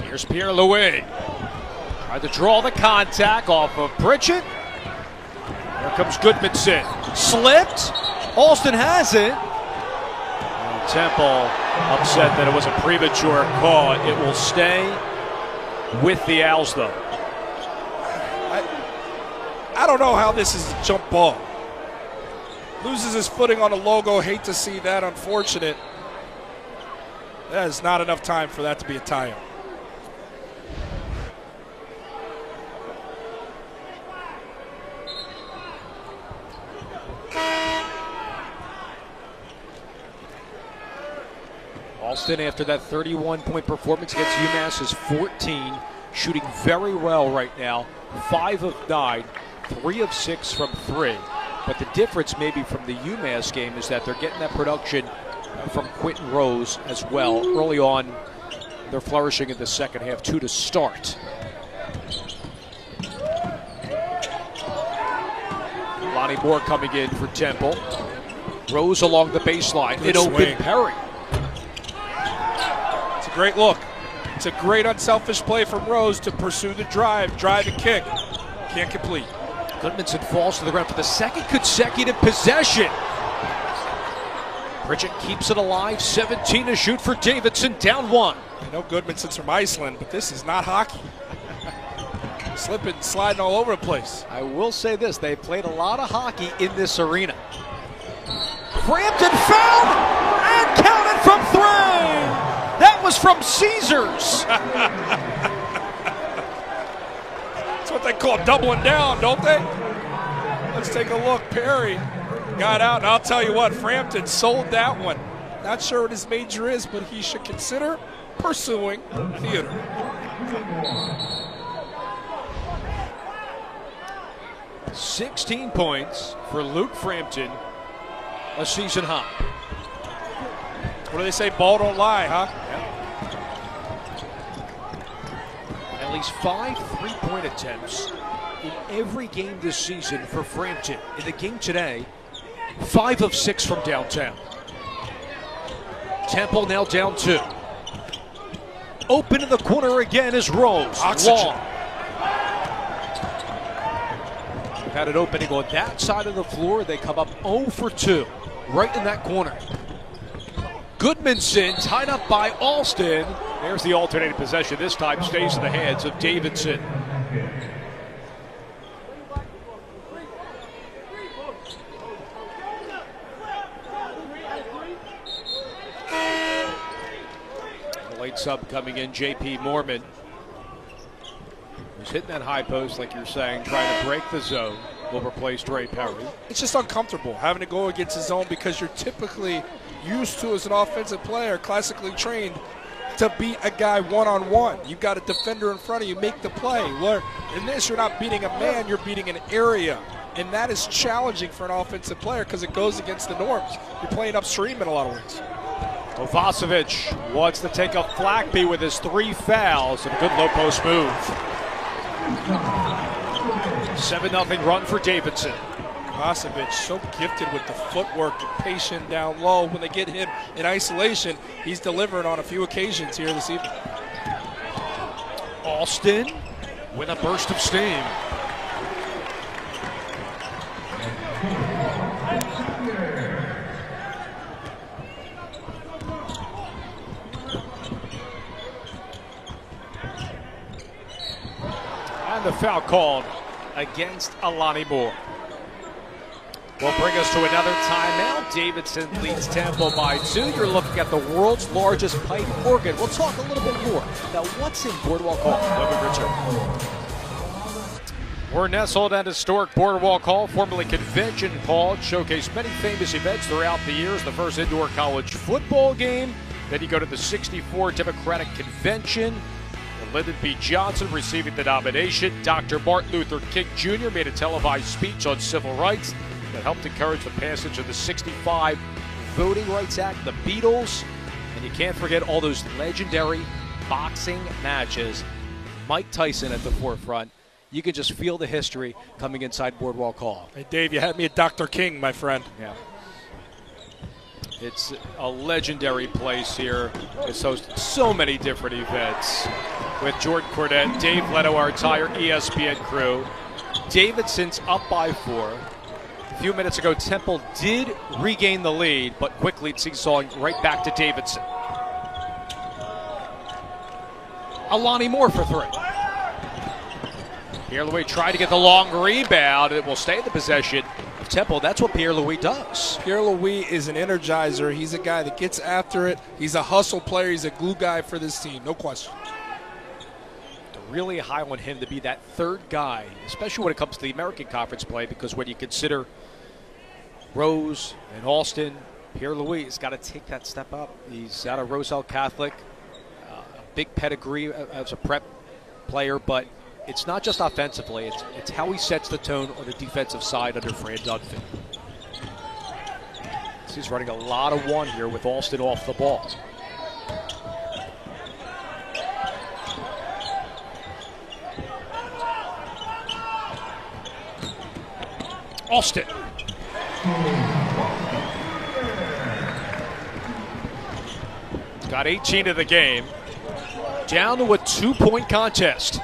Here's Pierre-Louis. Tried to draw the contact off of Pritchett. Here comes Goodmanson. Slipped. Alston has it. And Temple upset that it was a premature call. It will stay with the Owls, though. I don't know how this is a jump ball. Loses his footing on the logo. Hate to see that, unfortunate. That is not enough time for that to be a tie-up. Alston, after that 31-point performance against UMass, is 14, shooting very well right now. 5 of 9, 3 of 6 from 3. But the difference maybe from the UMass game is that they're getting that production from Quentin Rose as well. Early on, they're flourishing in the second half, 2 to start. Lonnie Moore coming in for Temple. Rose along the baseline. Good It opened swing. Perry. It's a great look. It's a great unselfish play from Rose to pursue the drive and kick. Can't complete. Goodmanson falls to the ground for the second consecutive possession. Pritchett keeps it alive. 17 to shoot for Davidson, down 1. I know Goodmanson's from Iceland, but this is not hockey. Slipping, sliding all over the place. I will say this, they played a lot of hockey in this arena. Frampton found and counted from 3. That was from Caesars. That's what they call doubling down, don't they? Let's take a look. Perry got out, and I'll tell you what, Frampton sold that one. Not sure what his major is, but he should consider pursuing theater. $16 points for Luke Frampton, a season high. What do they say? Ball don't lie, huh? At least 5 3-point attempts in every game this season for Frampton. In the game today, 5 of 6 from downtown. Temple now down 2. Open in the corner again is Rose. Oxygen. Long. Had an opening on that side of the floor. They come up 0 for 2, right in that corner. Goodmanson tied up by Alston. There's the alternating possession. This time stays in the hands of Davidson. The late sub coming in, J.P. Mormon. He's hitting that high post, like you're saying, trying to break the zone. Will replace Dre Perry. It's just uncomfortable having to go against the zone because you're typically used to as an offensive player, classically trained, to beat a guy one-on-one. You've got a defender in front of you, make the play. Where in this, you're not beating a man, you're beating an area. And that is challenging for an offensive player because it goes against the norms. You're playing upstream in a lot of ways. Kovacevic wants to take a Flackby with his 3 fouls and a good low post move. 7-0 run for Davidson. Kovacevic so gifted with the footwork and patient down low. When they get him in isolation, he's delivering on a few occasions here this evening. Alston with a burst of steam. And the foul called against Alani Moore. Will bring us to another timeout. Davidson leads Temple by 2. You're looking at the world's largest pipe organ. We'll talk a little bit more about what's in Boardwalk Hall when we return. We're nestled at historic Boardwalk Hall, formerly Convention Hall. It showcased many famous events throughout the years. The first indoor college football game. Then you go to the 64 Democratic Convention. Lyndon B. Johnson receiving the nomination. Dr. Martin Luther King Jr. made a televised speech on civil rights that helped encourage the passage of the 65 Voting Rights Act, the Beatles, and you can't forget all those legendary boxing matches. Mike Tyson at the forefront. You can just feel the history coming inside Boardwalk Hall. Hey, Dave, you had me at Dr. King, my friend. Yeah. It's a legendary place here. It's hosted so many different events with Jordan Cornette, Dave Leto, our entire ESPN crew. Davidson's up by 4. A few minutes ago, Temple did regain the lead, but quickly seesawing right back to Davidson. Alani Moore for 3. Pierre-Louis tried to get the long rebound. It will stay in the possession of Temple. That's what Pierre-Louis does. Pierre-Louis is an energizer. He's a guy that gets after it. He's a hustle player. He's a glue guy for this team, no question. Really high on him to be that third guy, especially when it comes to the American Conference play, because when you consider Rose and Alston, Pierre-Louis has got to take that step up. He's out of Roselle Catholic, a big pedigree as a prep player, but it's not just offensively, it's how he sets the tone on the defensive side under Fran Dunphy. He's running a lot of 1 here with Alston off the ball. Alston. Got 18 of the game. Down to a 2-point contest.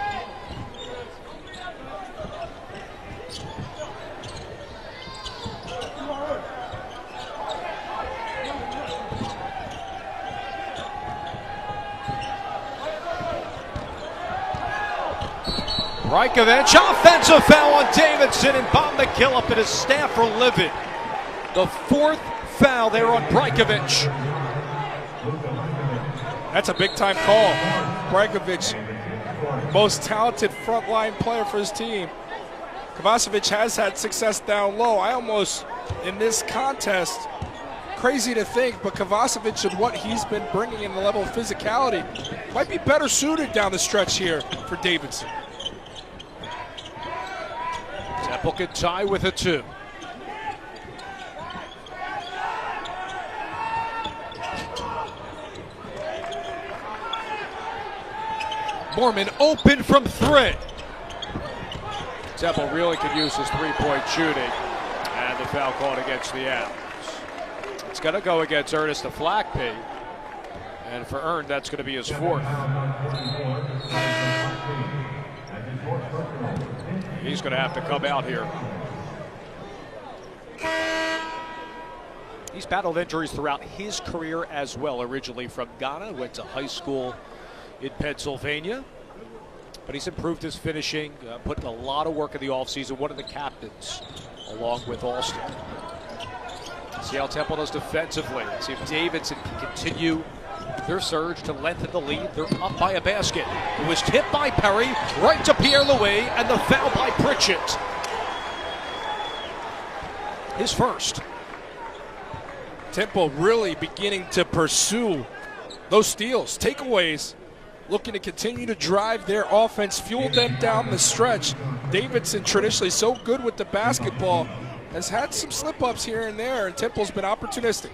Brajkovic, offensive foul on Davidson, and Bob McKillop and his staff are livid. The 4th foul there on Brajkovic. That's a big-time call. Brajkovic, most talented frontline player for his team. Kovacevic has had success down low. I almost, in this contest, crazy to think, but Kovacevic and what he's been bringing in the level of physicality might be better suited down the stretch here for Davidson. Temple can tie with a 2. Mormon open from 3. Temple really could use his 3-point shooting, and the foul called against the Adams. It's going to go against Ernest Flackby, and for Ern, that's going to be his 4th. He's going to have to come out here. He's battled injuries throughout his career as well. Originally from Ghana, went to high school in Pennsylvania. But he's improved his finishing, put in a lot of work in the offseason. One of the captains, along with Alston. See how Temple does defensively. See if Davidson can continue their surge to lengthen the lead. They're up by a basket. It was tipped by Perry, right to Pierre-Louis, and the foul by Pritchett. His first. Temple really beginning to pursue those steals, takeaways, looking to continue to drive their offense, fuel them down the stretch. Davidson, traditionally so good with the basketball, has had some slip-ups here and there, and Temple's been opportunistic.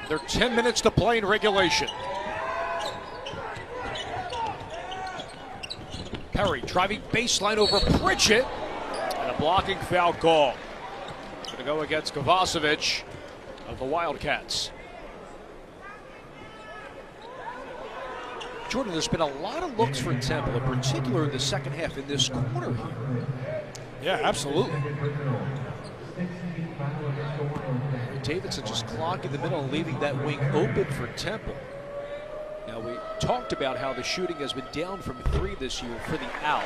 There are 10 minutes to play in regulation. Perry driving baseline over Pritchett, and a blocking foul call. Going to go against Kovacevic of the Wildcats. Jordan, there's been a lot of looks for Temple, in particular in the second half in this corner here. Yeah, absolutely. Davidson just clogging the middle and leaving that wing open for Temple. Now, we talked about how the shooting has been down from 3 this year for the Owls.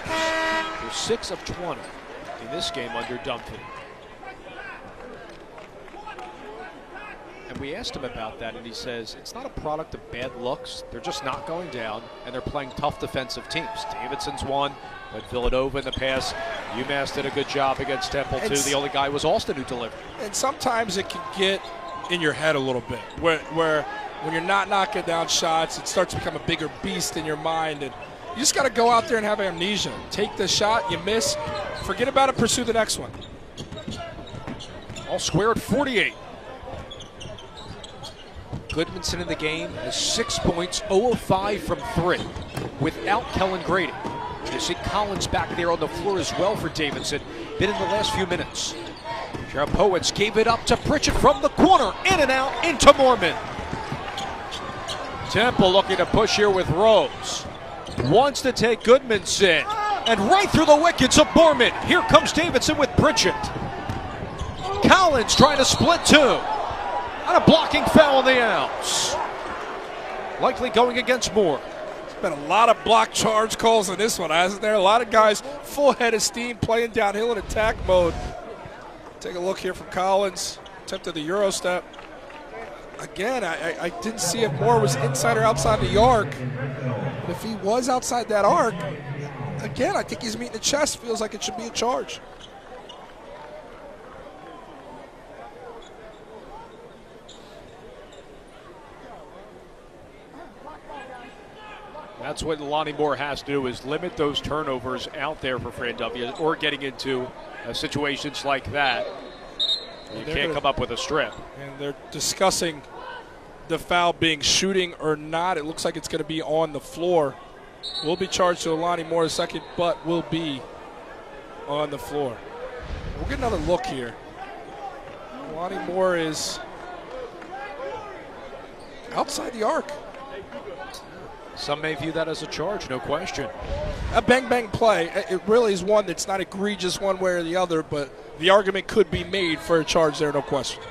They're 6 of 20 in this game under Dunphy. And we asked him about that, and he says it's not a product of bad looks. They're just not going down, and they're playing tough defensive teams. Davidson's won, but Villanova in the past. UMass did a good job against Temple, too. The only guy was Alston who delivered. And sometimes it can get in your head a little bit, where when you're not knocking down shots, it starts to become a bigger beast in your mind. And you just got to go out there and have amnesia. Take the shot, you miss, forget about it, pursue the next one. All square at 48. Goodmanson in the game has 6 points, 0 of 5 from 3 without Kellen Grady. You see Collins back there on the floor as well for Davidson. Been in the last few minutes. Jarapowicz gave it up to Pritchett from the corner. In and out into Mormon. Temple looking to push here with Rose. Wants to take Goodmanson. And right through the wickets of Mormon. Here comes Davidson with Pritchett. Collins trying to split 2. And a blocking foul on the Owls. Likely going against Moore. There's been a lot of block charge calls in this one, hasn't there? A lot of guys full head of steam playing downhill in attack mode. Take a look here from Collins. Attempted the Euro step. Again, I didn't see if Moore was inside or outside the arc. But if he was outside that arc, again, I think he's meeting the chest. Feels like it should be a charge. That's what Lonnie Moore has to do, is limit those turnovers out there for Fran W, or getting into situations like that. You can't come up with a strip. And they're discussing the foul being shooting or not. It looks like it's going to be on the floor. Will be charged to Lonnie Moore a second, but will be on the floor. We'll get another look here. Lonnie Moore is outside the arc. Some may view that as a charge, no question. A bang-bang play. It really is one that's not egregious one way or the other, but the argument could be made for a charge there, no question.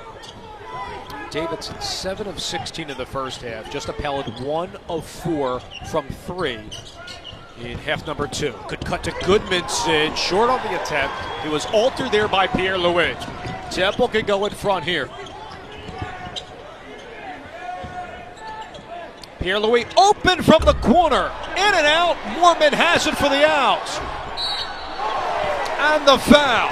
Davidson 7 of 16 in the first half, just upheld 1 of 4 from 3 in half number 2. Good cut to Goodmanson, short on the attempt. He was altered there by Pierre-Louis. Temple can go in front here. Pierre-Louis open from the corner. In and out. Mormon has it for the Owls. And the foul.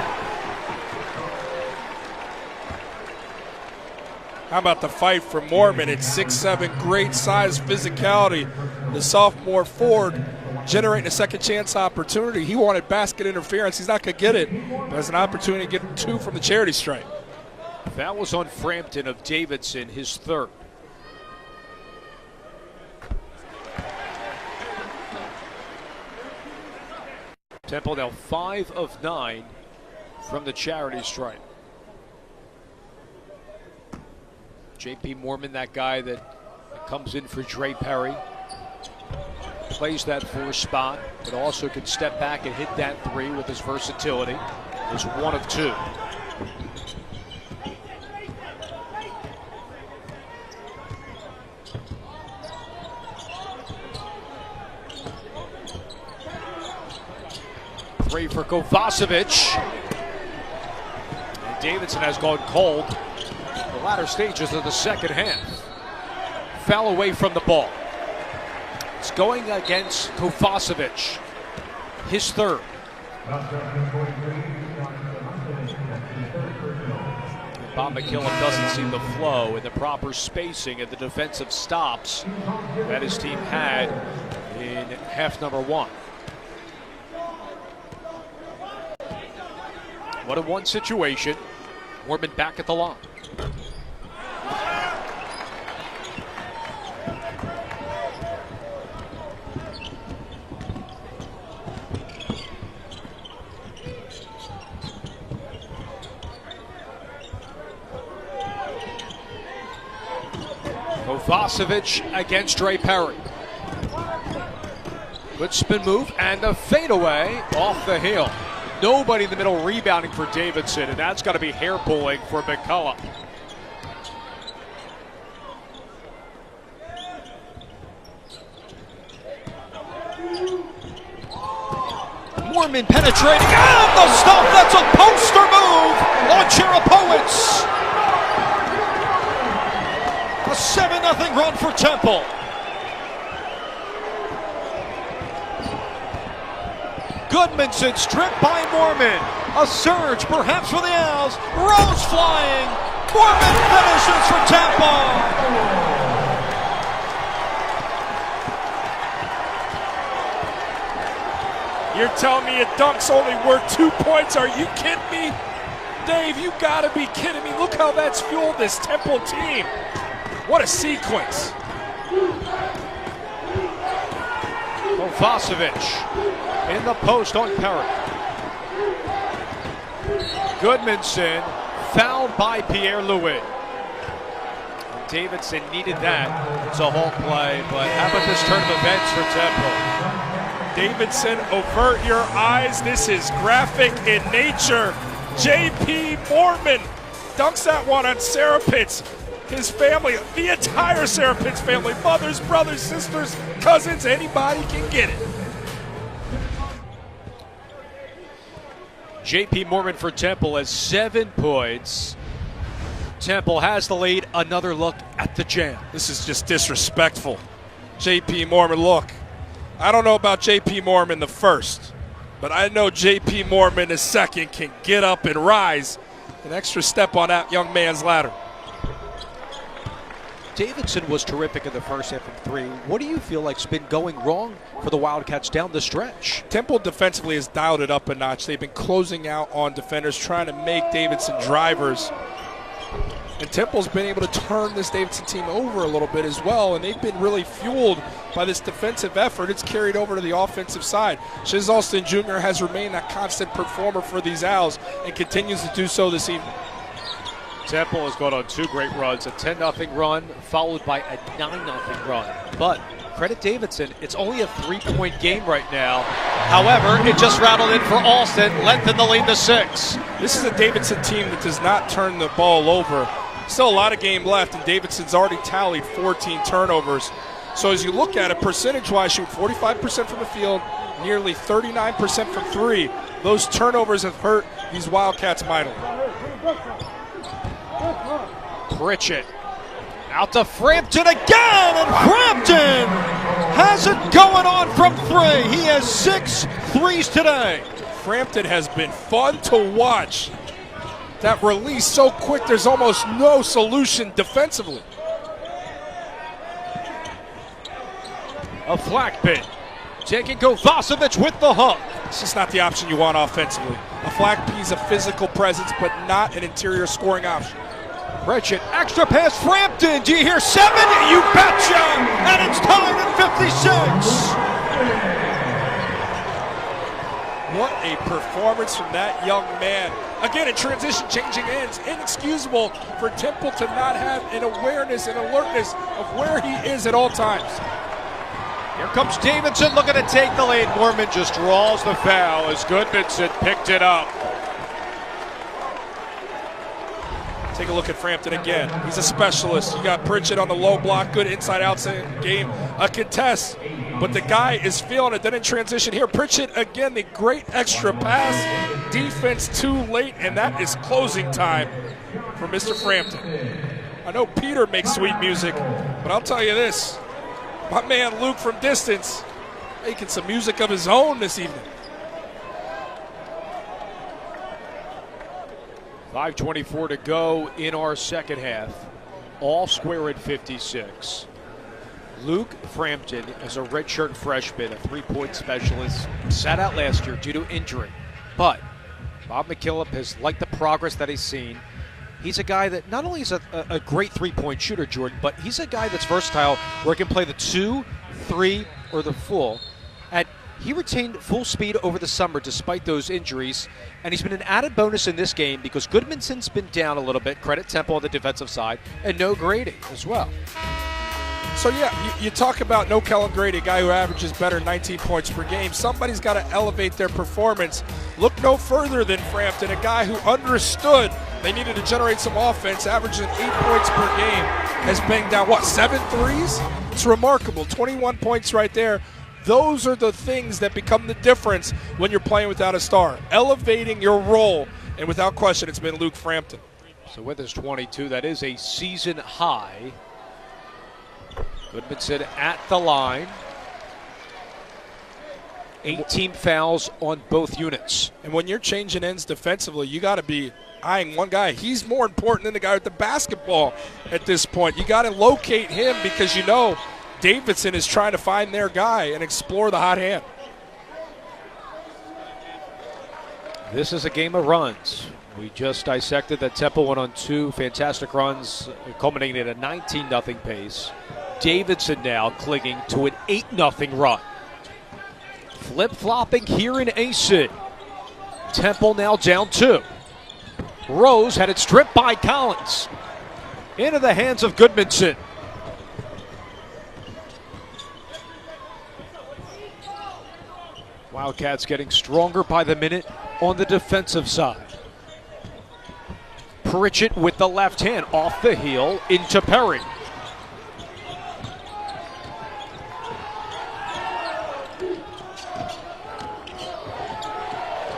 How about the fight for Mormon? It's 6'7", great size, physicality. The sophomore forward generating a second chance opportunity. He wanted basket interference. He's not going to get it, but has an opportunity to get 2 from the charity stripe. That was on Frampton of Davidson, his 3rd. Temple now 5 of 9 from the charity stripe. J.P. Mormon, that guy that comes in for Dre Perry, plays that 4 spot, but also can step back and hit that 3 with his versatility. Is 1 of 2. Three for Kovacevic. And Davidson has gone cold the latter stages of the second half. Foul away from the ball. It's going against Kovacevic, his 3rd. Bob McKillop doesn't see the flow and the proper spacing and the defensive stops that his team had in half number one. 1-on-1 situation. Mormon back at the line. Kovacevic against Dre Perry. Good spin move and a fadeaway off the heel. Nobody in the middle rebounding for Davidson, and that's got to be hair pulling for McCullough. Mormon penetrating, and the stop, that's a poster move on Cherapowitz. A 7-0 run for Temple. Goodmanson stripped by Mormon. A surge perhaps for the Owls. Rose flying. Mormon finishes for Temple. You're telling me a dunk's only worth 2 points? Are you kidding me? Dave, you gotta be kidding me. Look how that's fueled this Temple team. What a sequence. Kovacevic in the post on Perry. Goodmanson fouled by Pierre-Louis. Davidson needed that. It's a whole play, but how about this turn of events for Temple? Davidson, avert your eyes. This is graphic in nature. J.P. Mormon dunks that one on Sarah Pitts. His family, the entire Sarah Pitts family, mothers, brothers, sisters, cousins, anybody can get it. J.P. Mormon for Temple has 7 points. Temple has the lead. Another look at the jam. This is just disrespectful. J.P. Mormon, look. I don't know about J.P. Mormon the first, but I know J.P. Mormon the second can get up and rise. An extra step on that young man's ladder. Davidson was terrific in the first half of 3. What do you feel like's been going wrong for the Wildcats down the stretch? Temple defensively has dialed it up a notch. They've been closing out on defenders, trying to make Davidson drivers. And Temple's been able to turn this Davidson team over a little bit as well, and they've been really fueled by this defensive effort. It's carried over to the offensive side. Shiz Alston Jr. has remained a constant performer for these Owls and continues to do so this evening. Temple has gone on 2 great runs, a 10-0 run followed by a 9-0 run. But credit Davidson, it's only a 3-point game right now. However, it just rattled in for Alston, lengthened the lead to 6. This is a Davidson team that does not turn the ball over. Still a lot of game left, and Davidson's already tallied 14 turnovers. So as you look at it, percentage-wise, shoot 45% from the field, nearly 39% from 3. Those turnovers have hurt these Wildcats mightily. Pritchett out to Frampton again, and Frampton has it going on from 3. He has 6 threes today. Frampton has been fun to watch. That release so quick, there's almost no solution defensively. A flack pin, taking Kovacevic with the hook. It's just not the option you want offensively. A flag P is a physical presence, but not an interior scoring option. Pritchett, extra pass, Frampton. Do you hear 7? You betcha! And it's tied at 56. What a performance from that young man. Again, in transition, changing ends. Inexcusable for Temple to not have an awareness and alertness of where he is at all times. Here comes Davidson looking to take the lead. Mormon just draws the foul as Goodmanson picked it up. Take a look at Frampton again. He's a specialist. You got Pritchett on the low block, good inside-outside game. A contest, but the guy is feeling it. Then in transition here, Pritchett again, the great extra pass. Defense too late, and that is closing time for Mr. Frampton. I know Peter makes sweet music, but I'll tell you this. My man Luke from distance making some music of his own this evening. 5:24 to go in our second half. All square at 56. Luke Frampton is a redshirt freshman, a three-point specialist, sat out last year due to injury. But Bob McKillop has liked the progress that he's seen. He's a guy that not only is a great three-point shooter, Jordan, but he's a guy that's versatile where he can play the 2, 3, or the full. And he retained full speed over the summer despite those injuries, and he's been an added bonus in this game because Goodmanson's been down a little bit, credit Temple on the defensive side, and no Grady as well. So, yeah, you talk about no Kellen Grady, a guy who averages better than 19 points per game. Somebody's got to elevate their performance. Look no further than Frampton, a guy who understood they needed to generate some offense, averaging 8 points per game, has banged down, 7 threes? It's remarkable. 21 points right there. Those are the things that become the difference when you're playing without a star. Elevating your role, and without question, it's been Luke Frampton. So with his 22, that is a season high. Goodmanson at the line. 18 fouls on both units. And when you're changing ends defensively, you got to be eyeing one guy. He's more important than the guy with the basketball at this point. You got to locate him because you know Davidson is trying to find their guy and explore the hot hand. This is a game of runs. We just dissected that Temple went on 2 fantastic runs, culminating in a 19-0 pace. Davidson now clinging to an 8-0 run. Flip-flopping here in AC. Temple now down 2. Rose had it stripped by Collins. Into the hands of Goodmanson. Wildcats getting stronger by the minute on the defensive side. Pritchett with the left hand off the heel into Perry.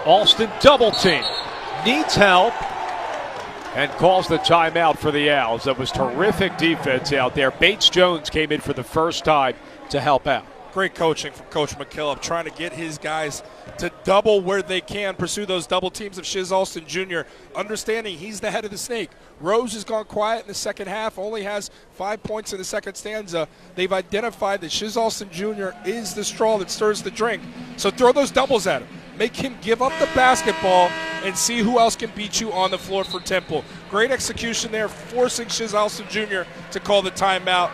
Alston double team, needs help, and calls the timeout for the Owls. That was terrific defense out there. Bates Jones came in for the first time to help out. Great coaching from Coach McKillop, trying to get his guys to double where they can, pursue those double teams of Shiz Alston Jr., understanding he's the head of the snake. Rose has gone quiet in the second half, only has 5 points in the second stanza. They've identified that Shiz Alston Jr. is the straw that stirs the drink. So throw those doubles at him. Make him give up the basketball and see who else can beat you on the floor for Temple. Great execution there, forcing Shiz Alston Jr. to call the timeout,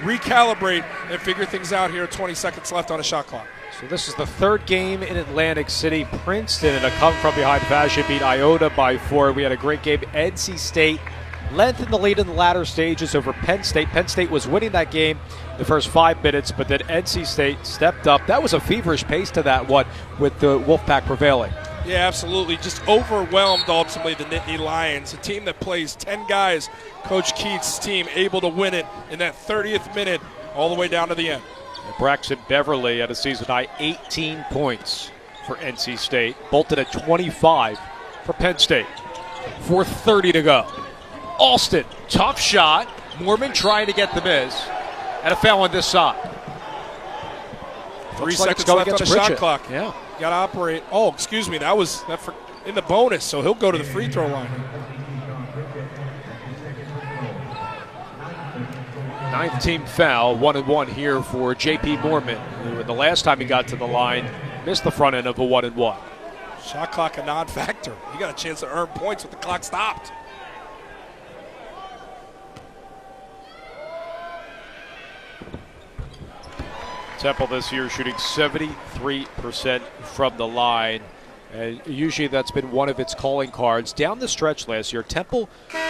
recalibrate, and figure things out here. 20 seconds left on a shot clock. So this is the third game in Atlantic City. Princeton, in a come-from-behind fashion, beat Iota by 4. We had a great game. NC State lengthened the lead in the latter stages over Penn State. Penn State was winning that game the first 5 minutes, but then NC State stepped up. That was a feverish pace to that one with the Wolfpack prevailing. Yeah, absolutely. Just overwhelmed, ultimately, the Nittany Lions, a team that plays 10 guys. Coach Keith's team able to win it in that 30th minute all the way down to the end. And Braxton Beverly had a season-high 18 points for NC State. Bolted at 25 for Penn State. 4:30 to go. Alston, tough shot. Mormon trying to get the miss. And a foul on this side. 3 seconds left on the shot clock. Yeah. Got to operate. Oh, excuse me. That was in the bonus, so he'll go to the free throw line. 9th team foul, 1-1 here for J.P. Mormon, who the last time he got to the line missed the front end of a 1-1. Shot clock a non-factor. You got a chance to earn points with the clock stopped. Temple this year shooting 73% from the line. Usually that's been one of its calling cards. Down the stretch last year, Temple,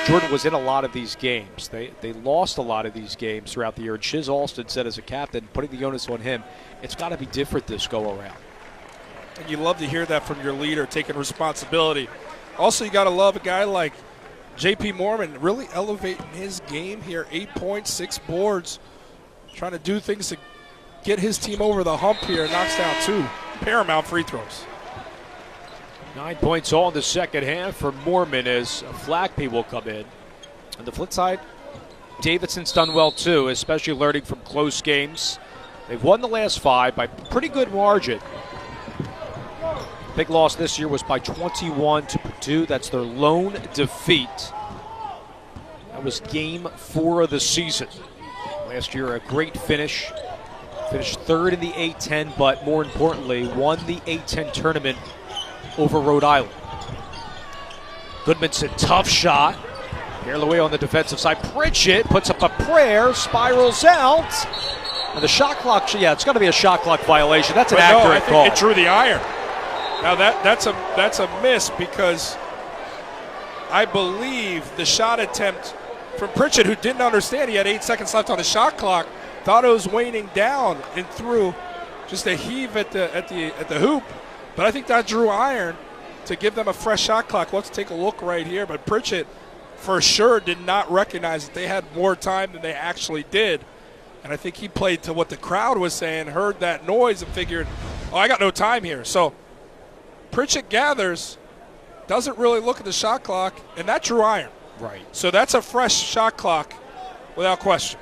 Jordan, was in a lot of these games. They lost a lot of these games throughout the year. And Shiz Alston said as a captain, putting the onus on him, it's got to be different this go-around. And you love to hear that from your leader, taking responsibility. Also, you got to love a guy like J.P. Mormon, really elevating his game here. 8 points, 6 boards, trying to do things to get his team over the hump here. Knocks down 2 paramount free throws. 9 points all in the second half for Mormon as Flackby will come in. On the flip side, Davidson's done well too, especially learning from close games. They've won the last 5 by pretty good margin. Big loss this year was by 21 to Purdue. That's their lone defeat. That was game 4 of the season. Last year, a great finish. Finished 3rd in the A-10, but more importantly, won the A-10 tournament over Rhode Island. Goodmanson, tough shot. Barely away on the defensive side. Pritchett puts up a prayer, spirals out. And the shot clock, yeah, it's got to be a shot clock violation. That's an accurate call. It drew the iron. Now that's a miss because I believe the shot attempt from Pritchett, who didn't understand he had 8 seconds left on the shot clock, thought it was waning down and threw just a heave at the hoop. But I think that drew iron to give them a fresh shot clock. Let's take a look right here. But Pritchett, for sure, did not recognize that they had more time than they actually did. And I think he played to what the crowd was saying, heard that noise, and figured, oh, I got no time here. So Pritchett gathers, doesn't really look at the shot clock, and that drew iron. Right. So that's a fresh shot clock without question.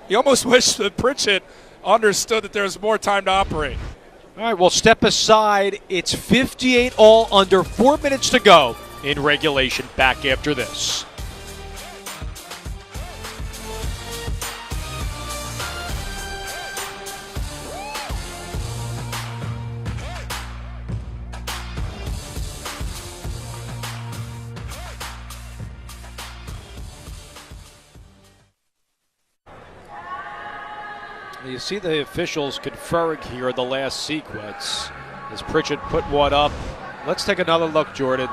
You almost wish that Pritchett understood that there's more time to operate. All right, well, step aside. It's 58 all, under 4 minutes to go in regulation. Back after this. You see the officials conferring here in the last sequence as Pritchett put one up. Let's take another look, Jordan.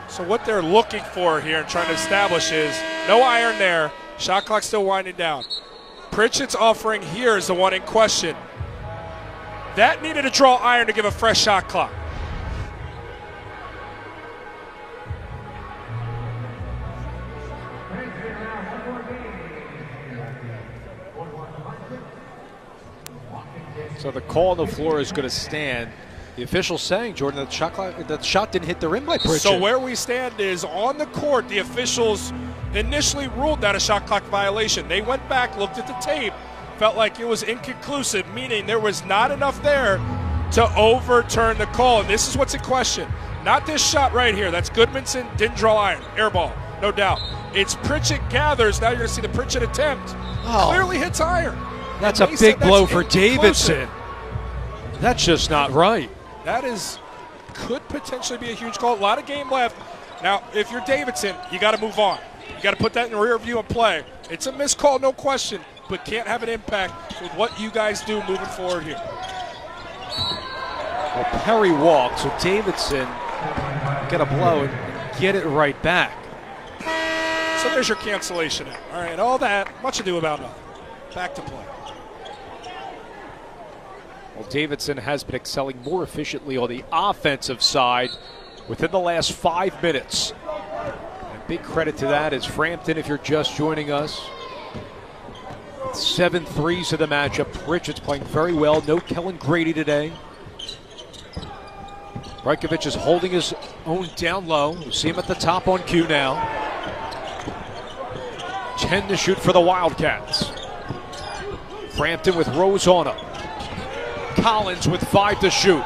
So what they're looking for here and trying to establish is no iron there. Shot clock still winding down. Pritchett's offering here is the one in question. That needed to draw iron to give a fresh shot clock. So the call on the floor is going to stand. The official saying, Jordan, that the shot didn't hit the rim by Pritchett. So where we stand is on the court, the officials initially ruled that a shot clock violation. They went back, looked at the tape, felt like it was inconclusive, meaning there was not enough there to overturn the call. And this is what's in question. Not this shot right here. That's Goodmanson, didn't draw iron. Air ball, no doubt. It's Pritchett gathers. Now you're going to see the Pritchett attempt. Clearly hits iron. That's a big blow for Davidson. That's just not right. That could potentially be a huge call. A lot of game left. Now, if you're Davidson, you got to move on. You got to put that in the rear view and play. It's a missed call, no question, but can't have an impact with what you guys do moving forward here. Well, Perry walked, so Davidson get a blow and get it right back. So there's your cancellation out. All right, all that, much ado about nothing. Back to play. Well, Davidson has been excelling more efficiently on the offensive side within the last 5 minutes. And big credit to that is Frampton, if you're just joining us. 7 threes of the matchup. Pritchett's playing very well. No Kellen Grady today. Brajkovic is holding his own down low. You see him at the top on cue now. 10 to shoot for the Wildcats. Frampton with Rose on him. Collins with 5 to shoot.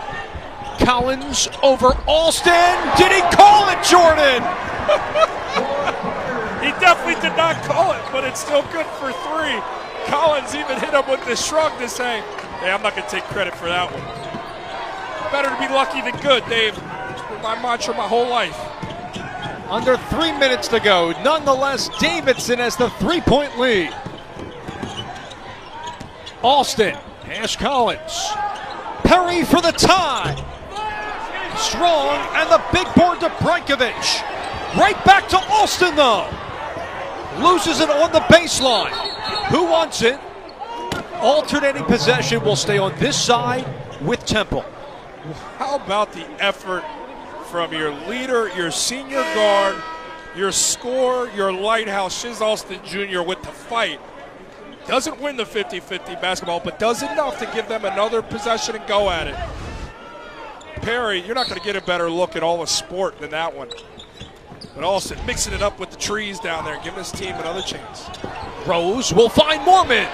Collins over Alston. Did he call it, Jordan? He definitely did not call it, but it's still good for 3. Collins even hit him with the shrug to say, hey, I'm not going to take credit for that one. Better to be lucky than good, Dave. It's been my mantra my whole life. Under 3 minutes to go. Nonetheless, Davidson has the 3-point lead. Alston, Ash Collins. Perry for the tie. Strong, and the big board to Brajkovic. Right back to Alston, though. Loses it on the baseline. Who wants it? Alternating possession will stay on this side with Temple. How about the effort from your leader, your senior guard, your scorer, your lighthouse, Shiz Alston Jr. with the fight? Doesn't win the 50-50 basketball, but does enough to give them another possession and go at it. Perry, you're not going to get a better look at all of sport than that one. But Alston mixing it up with the trees down there, giving his team another chance. Rose will find Mormon.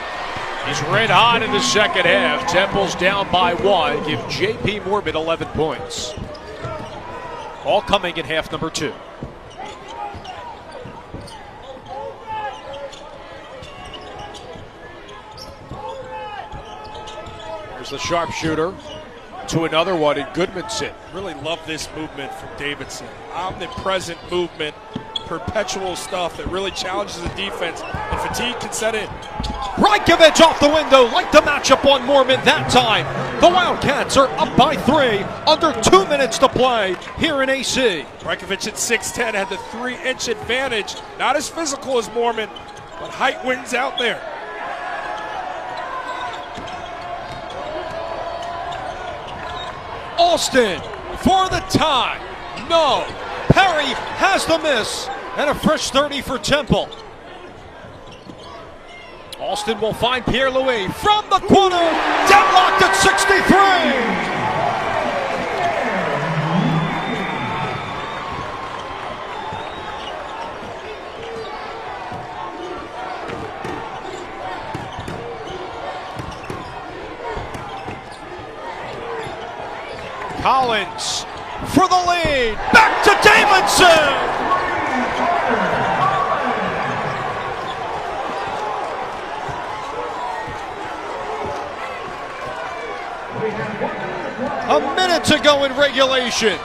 He's red hot in the second half. Temple's down by 1. Give J.P. Mormon 11 points. All coming in half number 2. There's the sharpshooter to another one in Goodmanson. Really love this movement from Davidson. Omnipresent movement, perpetual stuff that really challenges the defense, and fatigue can set in. Rajkovic off the window, like the matchup on Mormon that time. The Wildcats are up by 3, under 2 minutes to play here in AC. Rajkovic at 6'10", had the 3-inch advantage. Not as physical as Mormon, but height wins out there. Alston for the tie. No. Perry has the miss. And a fresh 30 for Temple. Alston will find Pierre-Louis from the corner. Deadlocked at 63. Collins for the lead. Back to Davidson. A minute to go in regulation.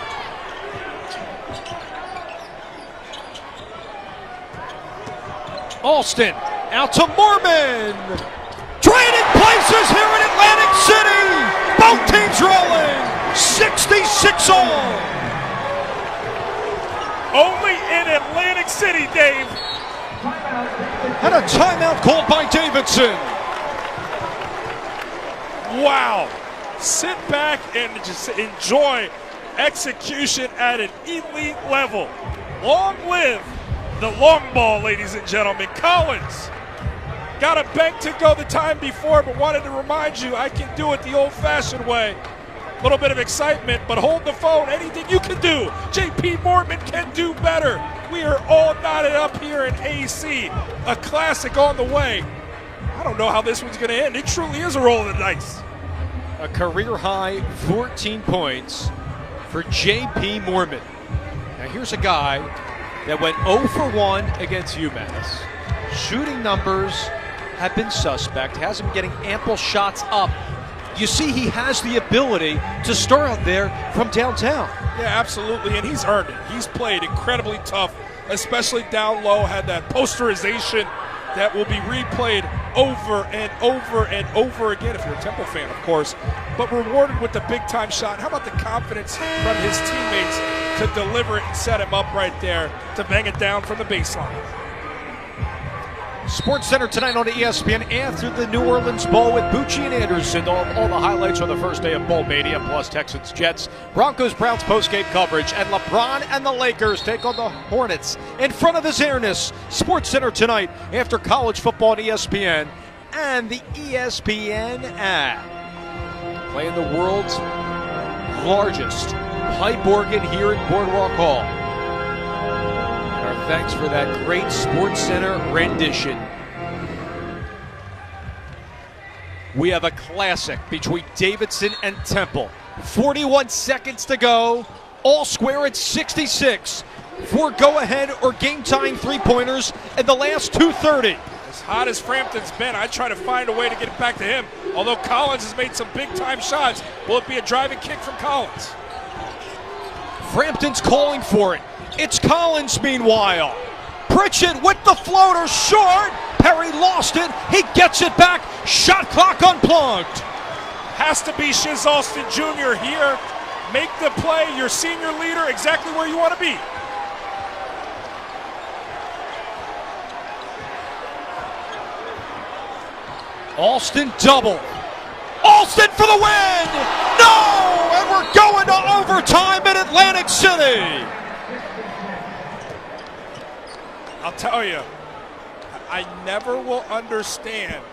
Alston out to Mormon. Trading places here in Atlantic City. Both teams rolling. 66 all. Only in Atlantic City, Dave. And a timeout called by Davidson. Wow. Sit back and just enjoy execution at an elite level. Long live the long ball, ladies and gentlemen. Collins got a bank to go the time before, but wanted to remind you I can do it the old-fashioned way. A little bit of excitement, but hold the phone. Anything you can do, J.P. Mormon can do better. We are all knotted up here in AC. A classic on the way. I don't know how this one's going to end. It truly is a roll of the dice. A career-high 14 points for J.P. Mormon. Now here's a guy that went 0 for 1 against UMass. Shooting numbers have been suspect, has him getting ample shots up. You see he has the ability to start out there from downtown. Yeah, absolutely, and he's earned it. He's played incredibly tough, especially down low, had that posterization that will be replayed over and over and over again, if you're a Temple fan, of course, but rewarded with the big-time shot. How about the confidence from his teammates to deliver it and set him up right there to bang it down from the baseline? Sports Center tonight on ESPN after the New Orleans Bowl with Bucci and Anderson. All the highlights on the first day of Bowl Mania, plus Texans, Jets, Broncos, Browns postgame coverage, and LeBron and the Lakers take on the Hornets in front of his airness. Sports Center tonight after college football on ESPN and the ESPN app. Playing the world's largest pipe organ here in Boardwalk Hall. Thanks for that great Sports Center rendition. We have a classic between Davidson and Temple. 41 seconds to go. All square at 66. 4 go-ahead or game-tying three-pointers in the last 2:30. As hot as Frampton's been, I try to find a way to get it back to him. Although Collins has made some big-time shots, will it be a driving kick from Collins? Frampton's calling for it. It's Collins, meanwhile. Pritchett with the floater, short. Perry lost it. He gets it back. Shot clock unplugged. Has to be Shiz Alston Jr. here. Make the play. Your senior leader exactly where you want to be. Alston double. Alston for the win. No! And we're going to overtime in Atlantic City. I'll tell you, I never will understand.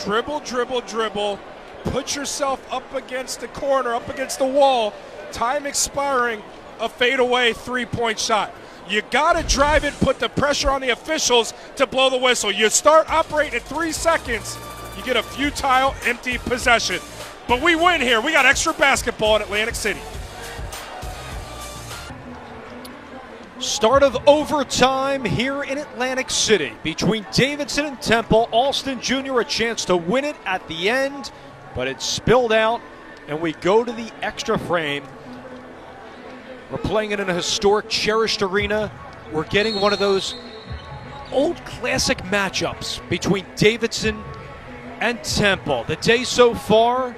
Dribble, dribble, dribble. Put yourself up against the corner, up against the wall. Time expiring, a fadeaway three-point shot. You got to drive it, put the pressure on the officials to blow the whistle. You start operating at 3 seconds. you get a futile, empty possession. But we win here. We got extra basketball in Atlantic City. Start of overtime here in Atlantic City between Davidson and Temple. Alston Jr. a chance to win it at the end, but it spilled out, and we go to the extra frame. We're playing it in a historic, cherished arena. We're getting one of those old classic matchups between Davidson and Temple. The day so far,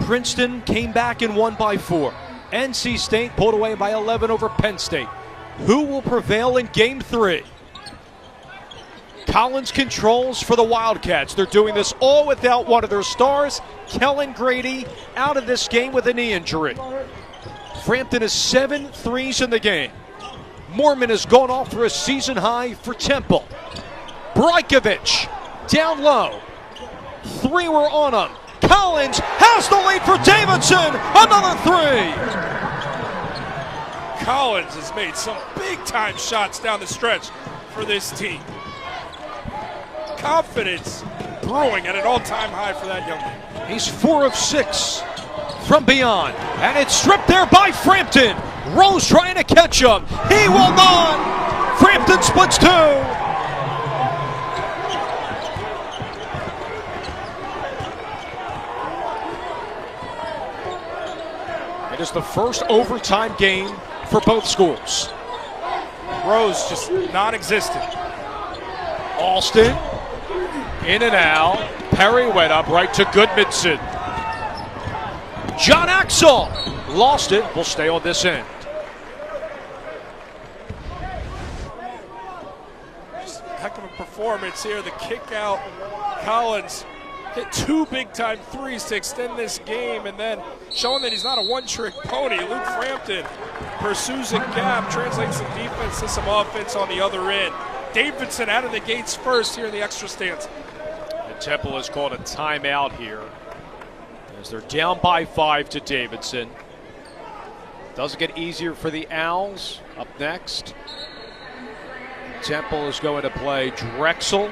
Princeton came back and won by 4. NC State pulled away by 11 over Penn State. Who will prevail in Game 3? Collins controls for the Wildcats. They're doing this all without one of their stars. Kellen Grady out of this game with a knee injury. Frampton has 7 threes in the game. Mormon has gone off for a season high for Temple. Brajkovic down low. 3 were on him. Collins has the lead for Davidson. Another 3. Collins has made some big-time shots down the stretch for this team. Confidence brewing at an all-time high for that young man. He's 4 of 6 from beyond. And it's stripped there by Frampton. Rose trying to catch him. He will not. Frampton splits 2. It is the first overtime game for both schools. Rose just non-existent. Alston in and out. Perry went up right to Goodmanson. John Axel lost it. Will stay on this end. Just heck of a performance here. The kick out. Collins hit 2 big-time threes to extend this game, and then showing that he's not a one-trick pony. Luke Frampton pursues a gap, translates some defense to some offense on the other end. Davidson out of the gates first here in the extra stance. And Temple has called a timeout here as they're down by 5 to Davidson. Doesn't get easier for the Owls. Up next, Temple is going to play Drexel,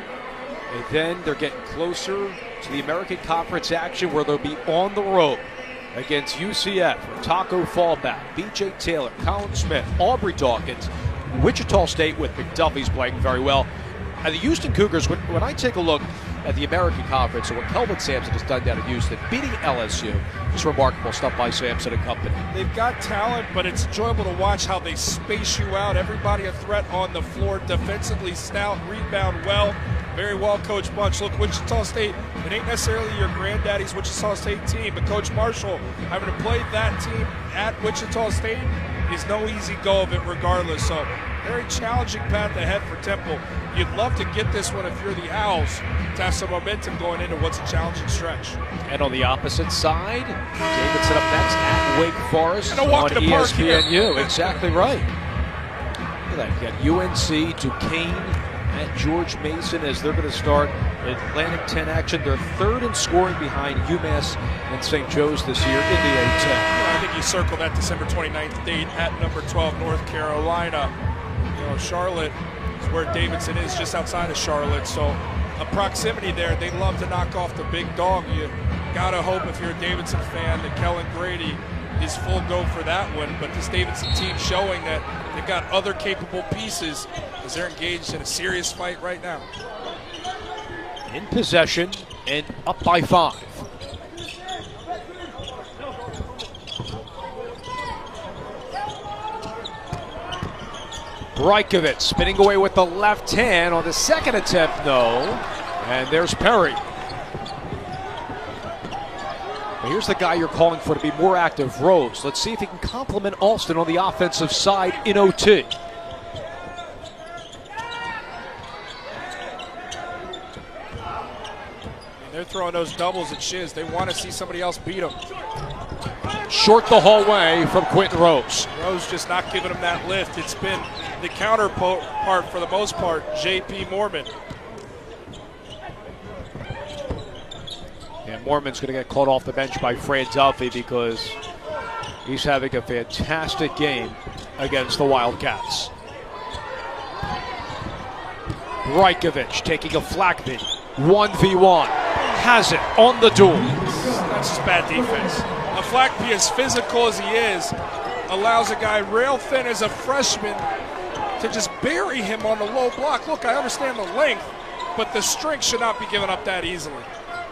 and then they're getting closer to the American Conference action where they'll be on the road against UCF, Taco Fallback, B.J. Taylor, Colin Smith, Aubrey Dawkins, Wichita State with McDuffie's playing very well. And the Houston Cougars, when I take a look at the American Conference and what Kelvin Sampson has done down in Houston, beating LSU, just remarkable stuff by Sampson and company. They've got talent, but it's enjoyable to watch how they space you out. Everybody a threat on the floor, defensively stout, rebound well. Very well coached bunch. Look, Wichita State, it ain't necessarily your granddaddy's Wichita State team, but Coach Marshall, having to play that team at Wichita State is no easy go of it regardless. So very challenging path ahead for Temple. You'd love to get this one if you're the Owls to have some momentum going into what's a challenging stretch. And on the opposite side, Davidson up next at Wake Forest and a walk on in the park ESPNU. here. Exactly right. Look at that. You got UNC, Duquesne, and George Mason as they're going to start Atlantic 10 action. They're 3rd in scoring behind UMass and St. Joe's this year in the A-10. I think you circle that December 29th date at number 12, North Carolina. You know, Charlotte is where Davidson is, just outside of Charlotte. So a proximity there. They love to knock off the big dog. You got to hope if you're a Davidson fan that Kellen Grady is full go for that one. But this Davidson team showing that they've got other capable pieces as they're engaged in a serious fight right now. In possession and up by 5. Brajkovic spinning away with the left hand on the second attempt, no. And there's Perry. Well, here's the guy you're calling for to be more active, Rose. Let's see if he can complement Alston on the offensive side in OT. They're throwing those doubles at Shiz. They want to see somebody else beat them. Short the hallway from Quentin Rose. Rose just not giving him that lift. It's been the counterpart for the most part, J.P. Mormon. And Mormon's going to get called off the bench by Fran Duffy because he's having a fantastic game against the Wildcats. Brajkovic taking a flak beat. 1v1. has it on the duel. That's just bad defense. A Flackby, as physical as he is, allows a guy rail thin as a freshman to just bury him on the low block. Look, I understand the length, but the strength should not be given up that easily.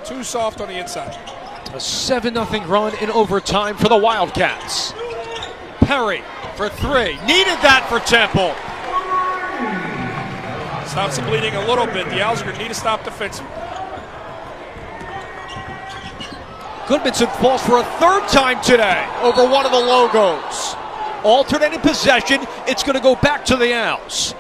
Too soft on the inside. A 7-0 run in overtime for the Wildcats. Perry for three. Needed that for Temple. Stops the bleeding a little bit. The Owls are going to need to stop defensively. Goodmanson falls for a third time today over one of the logos. Alternating possession, it's going to go back to the Owls.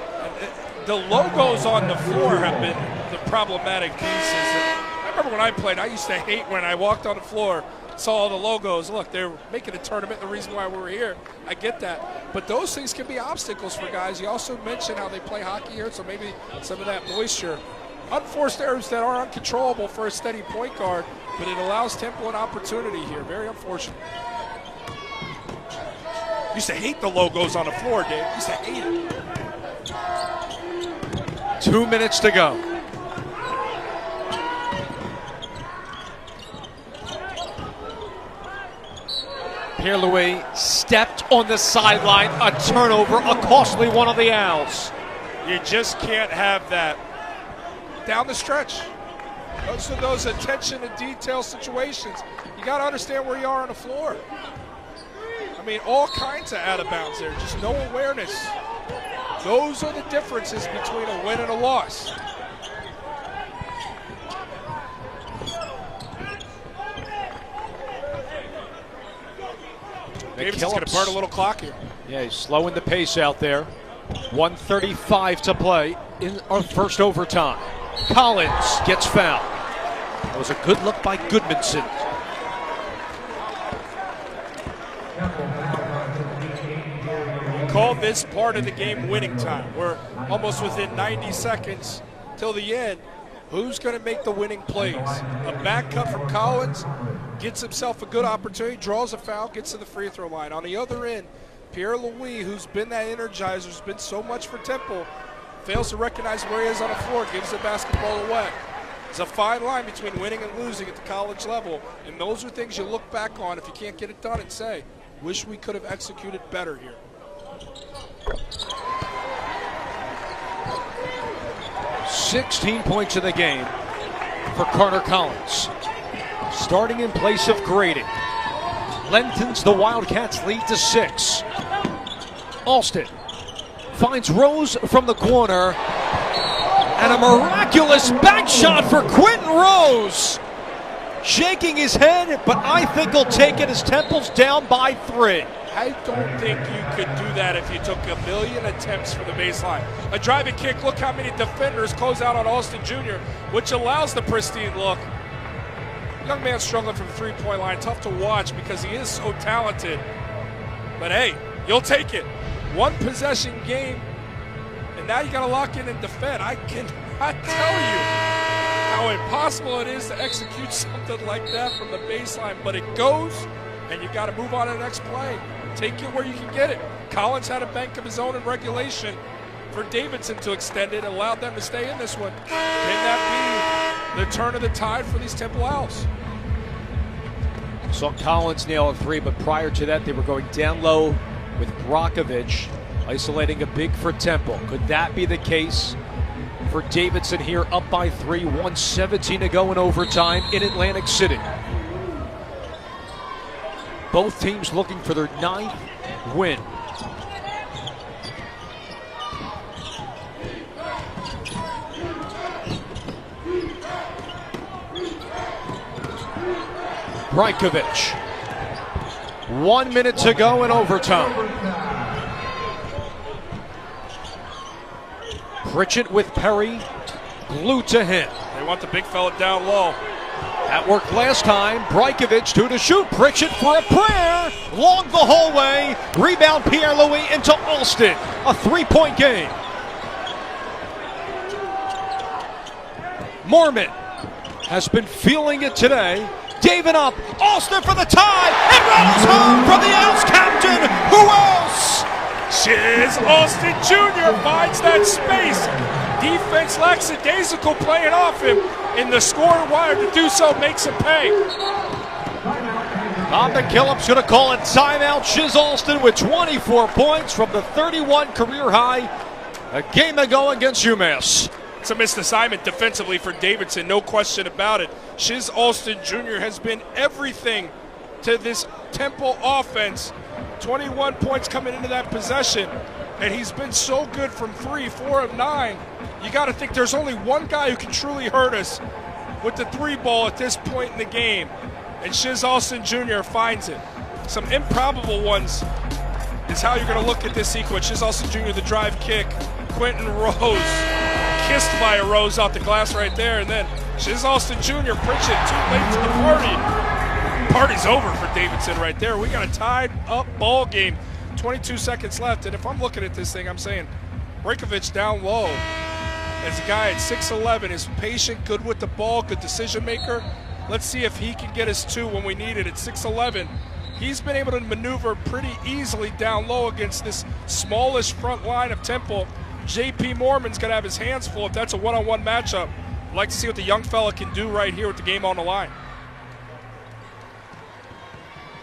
The logos on the floor have been the problematic pieces. I remember when I played, I used to hate when I walked on the floor, saw all the logos. Look, they're making a tournament, the reason why we were here. I get that. But those things can be obstacles for guys. You also mentioned how they play hockey here, so maybe some of that moisture. Unforced errors that are uncontrollable for a steady point guard, but it allows Temple an opportunity here. Very unfortunate. Used to hate the logos on the floor, Dave. Used to hate it. 2 minutes to go. Pierre-Louis stepped on the sideline. A turnover, a costly one of the Owls. You just can't have that down the stretch. Those are those attention to detail situations. You got to understand where you are on the floor. I mean, all kinds of out of bounds there, just no awareness. Those are the differences between a win and a loss. Davidson's going to burn a little clock here. Yeah, he's slowing the pace out there. 1:35 to play in our first overtime. Collins gets fouled. That was a good look by Goodmanson. Call this part of the game winning time. We're almost within 90 seconds till the end. Who's going to make the winning plays? A back cut from Collins, gets himself a good opportunity, draws a foul, gets to the free throw line. On the other end, Pierre-Louis, who's been that energizer, who's been so much for Temple, fails to recognize where he is on the floor, gives the basketball away. There's a fine line between winning and losing at the college level, and those are things you look back on if you can't get it done and say, wish we could have executed better here. $16 points in the game for Carter Collins. Starting in place of Grady. Lengthens the Wildcats' lead to 6. Alston finds Rose from the corner. And a miraculous back shot for Quentin Rose. Shaking his head, but I think he'll take it as Temple's down by 3. I don't think you could do that if you took a million attempts for the baseline. A driving kick, look how many defenders close out on Alston Jr., which allows the pristine look. Young man struggling from the three-point line. Tough to watch because he is so talented. But hey, you'll take it. One possession game, and now you got to lock in and defend. I cannot tell you how impossible it is to execute something like that from the baseline, but it goes, and you got to move on to the next play. Take it where you can get it. Collins had a bank of his own in regulation for Davidson to extend it, allowed them to stay in this one. Can that be the turn of the tide for these Temple Owls? Saw Collins nail a 3, but prior to that, they were going down low with Brockovich, isolating a big for Temple. Could that be the case for Davidson here, up by 3, 1:17 to go in overtime in Atlantic City? Both teams looking for their 9th win. Brajkovic. 1 minute to go in overtime. Pritchett with Perry glued to him. They want the big fella down low. That worked last time. Brajkovic to shoot. Pritchett for a prayer. Long the whole way. Rebound Pierre-Louis into Alston. A 3-point game. Mormon has been feeling it today. David up. Alston for the tie. It rattles home from the Owls captain. Who else? Shiz Alston Jr. finds that space. defense lackadaisical playing off him, and the scorer wired to do so makes him pay. Bob McKillop's going to call it timeout. Shiz Alston with 24 points from the 31 career high a game ago against UMass. It's a missed assignment defensively for Davidson, no question about it. Shiz Alston Jr. has been everything to this Temple offense. 21 points coming into that possession, and he's been so good from 3, 4 of 9. You got to think there's only one guy who can truly hurt us with the 3 ball at this point in the game, and Shiz Alston Jr. finds it. Some improbable ones is how you're going to look at this sequence. Shiz Alston Jr., the drive kick, Quentin Rose, kissed by a Rose off the glass right there, and then Shiz Alston Jr., Pritchett, too late to the party. Party's over for Davidson right there. We got a tied up ball game, 22 seconds left, and if I'm looking at this thing, I'm saying Brajkovic down low as a guy at 6'11", is patient, good with the ball, good decision maker. Let's see if he can get us 2 when we need it at 6'11". He's been able to maneuver pretty easily down low against this smallish front line of Temple. J.P. Mormon's going to have his hands full if that's a one-on-one matchup. I'd like to see what the young fella can do right here with the game on the line.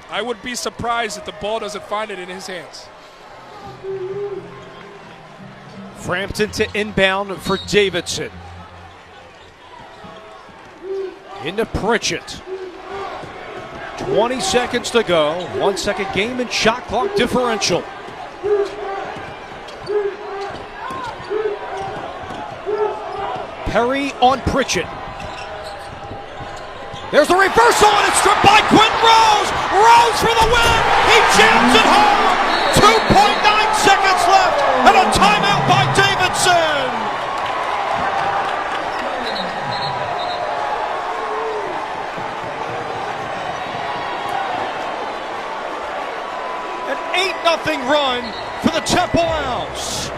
I would be surprised if the ball doesn't find it in his hands. Frampton to inbound for Davidson. Into Pritchett. 20 seconds to go. 1 second game and shot clock differential. Perry on Pritchett. There's the reversal, and it's stripped by Quentin Rose. Rose for the win. He jams it home. 2.9 seconds left, and a timeout by Davidson. An 8-0 run for the Temple Owls.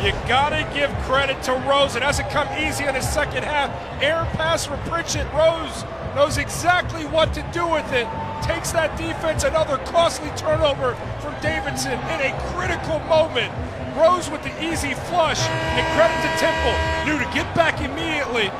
You gotta give credit to Rose. It hasn't come easy in the second half. Air pass for Pritchett. Rose knows exactly what to do with it. Takes that defense, another costly turnover from Davidson in a critical moment. Rose with the easy flush, and credit to Temple. Knew to get back immediately.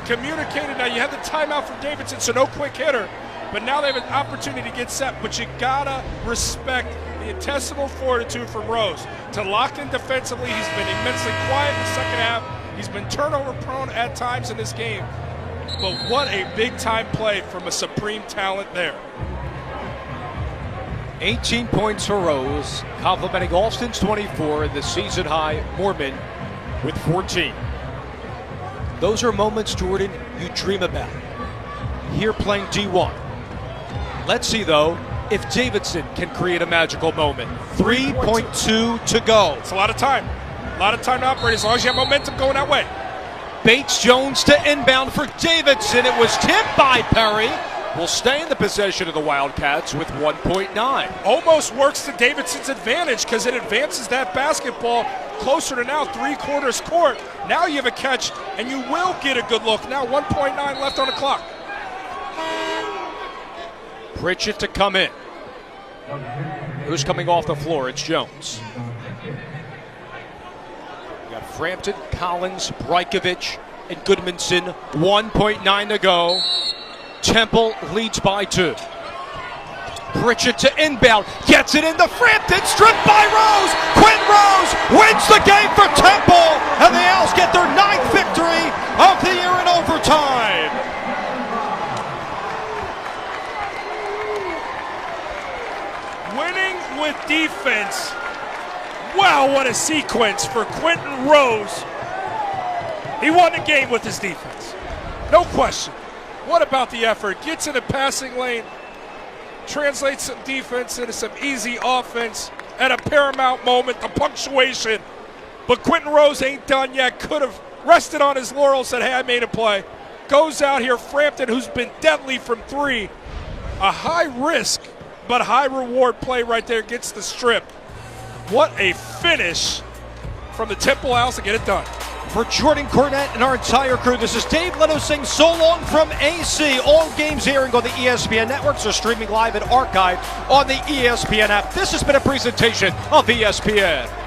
Communicated, now you have the timeout from Davidson, so no quick hitter. But now they have an opportunity to get set, but you gotta respect the intestinal fortitude from Rose. To lock in defensively, he's been immensely quiet in the second half. He's been turnover prone at times in this game. But what a big time play from a supreme talent there. 18 points for Rose, complimenting Alston's 24, the season high Mormon with 14. Those are moments, Jordan, you dream about. Here playing D1. Let's see, though, if Davidson can create a magical moment. 3.2 to go. It's a lot of time. A lot of time to operate as long as you have momentum going that way. Bates Jones to inbound for Davidson. It was tipped by Perry. Will stay in the possession of the Wildcats with 1.9. Almost works to Davidson's advantage because it advances that basketball closer to now 3/4 court. Now you have a catch, and you will get a good look. Now 1.9 left on the clock. Pritchett to come in. Who's coming off the floor? It's Jones. We got Frampton, Collins, Brajkovic, and Goodmanson. 1.9 to go. Temple leads by 2. Pritchett to inbound, gets it into Frampton, stripped by Rose. Quentin Rose wins the game for Temple, and the Owls get their 9th victory of the year in overtime. Winning with defense. Wow, what a sequence for Quentin Rose. He won the game with his defense. No question. What about the effort? Gets in the passing lane, translates some defense into some easy offense at a paramount moment, the punctuation. But Quentin Rose ain't done yet. Could have rested on his laurels, said, hey, I made a play. Goes out here, Frampton, who's been deadly from 3. A high risk, but high reward play right there, gets the strip. What a finish from the Temple Owls to get it done. For Jordan Cornette and our entire crew, this is Dave Leto saying so long from AC. All games airing on the ESPN networks are streaming live and archived on the ESPN app. This has been a presentation of ESPN.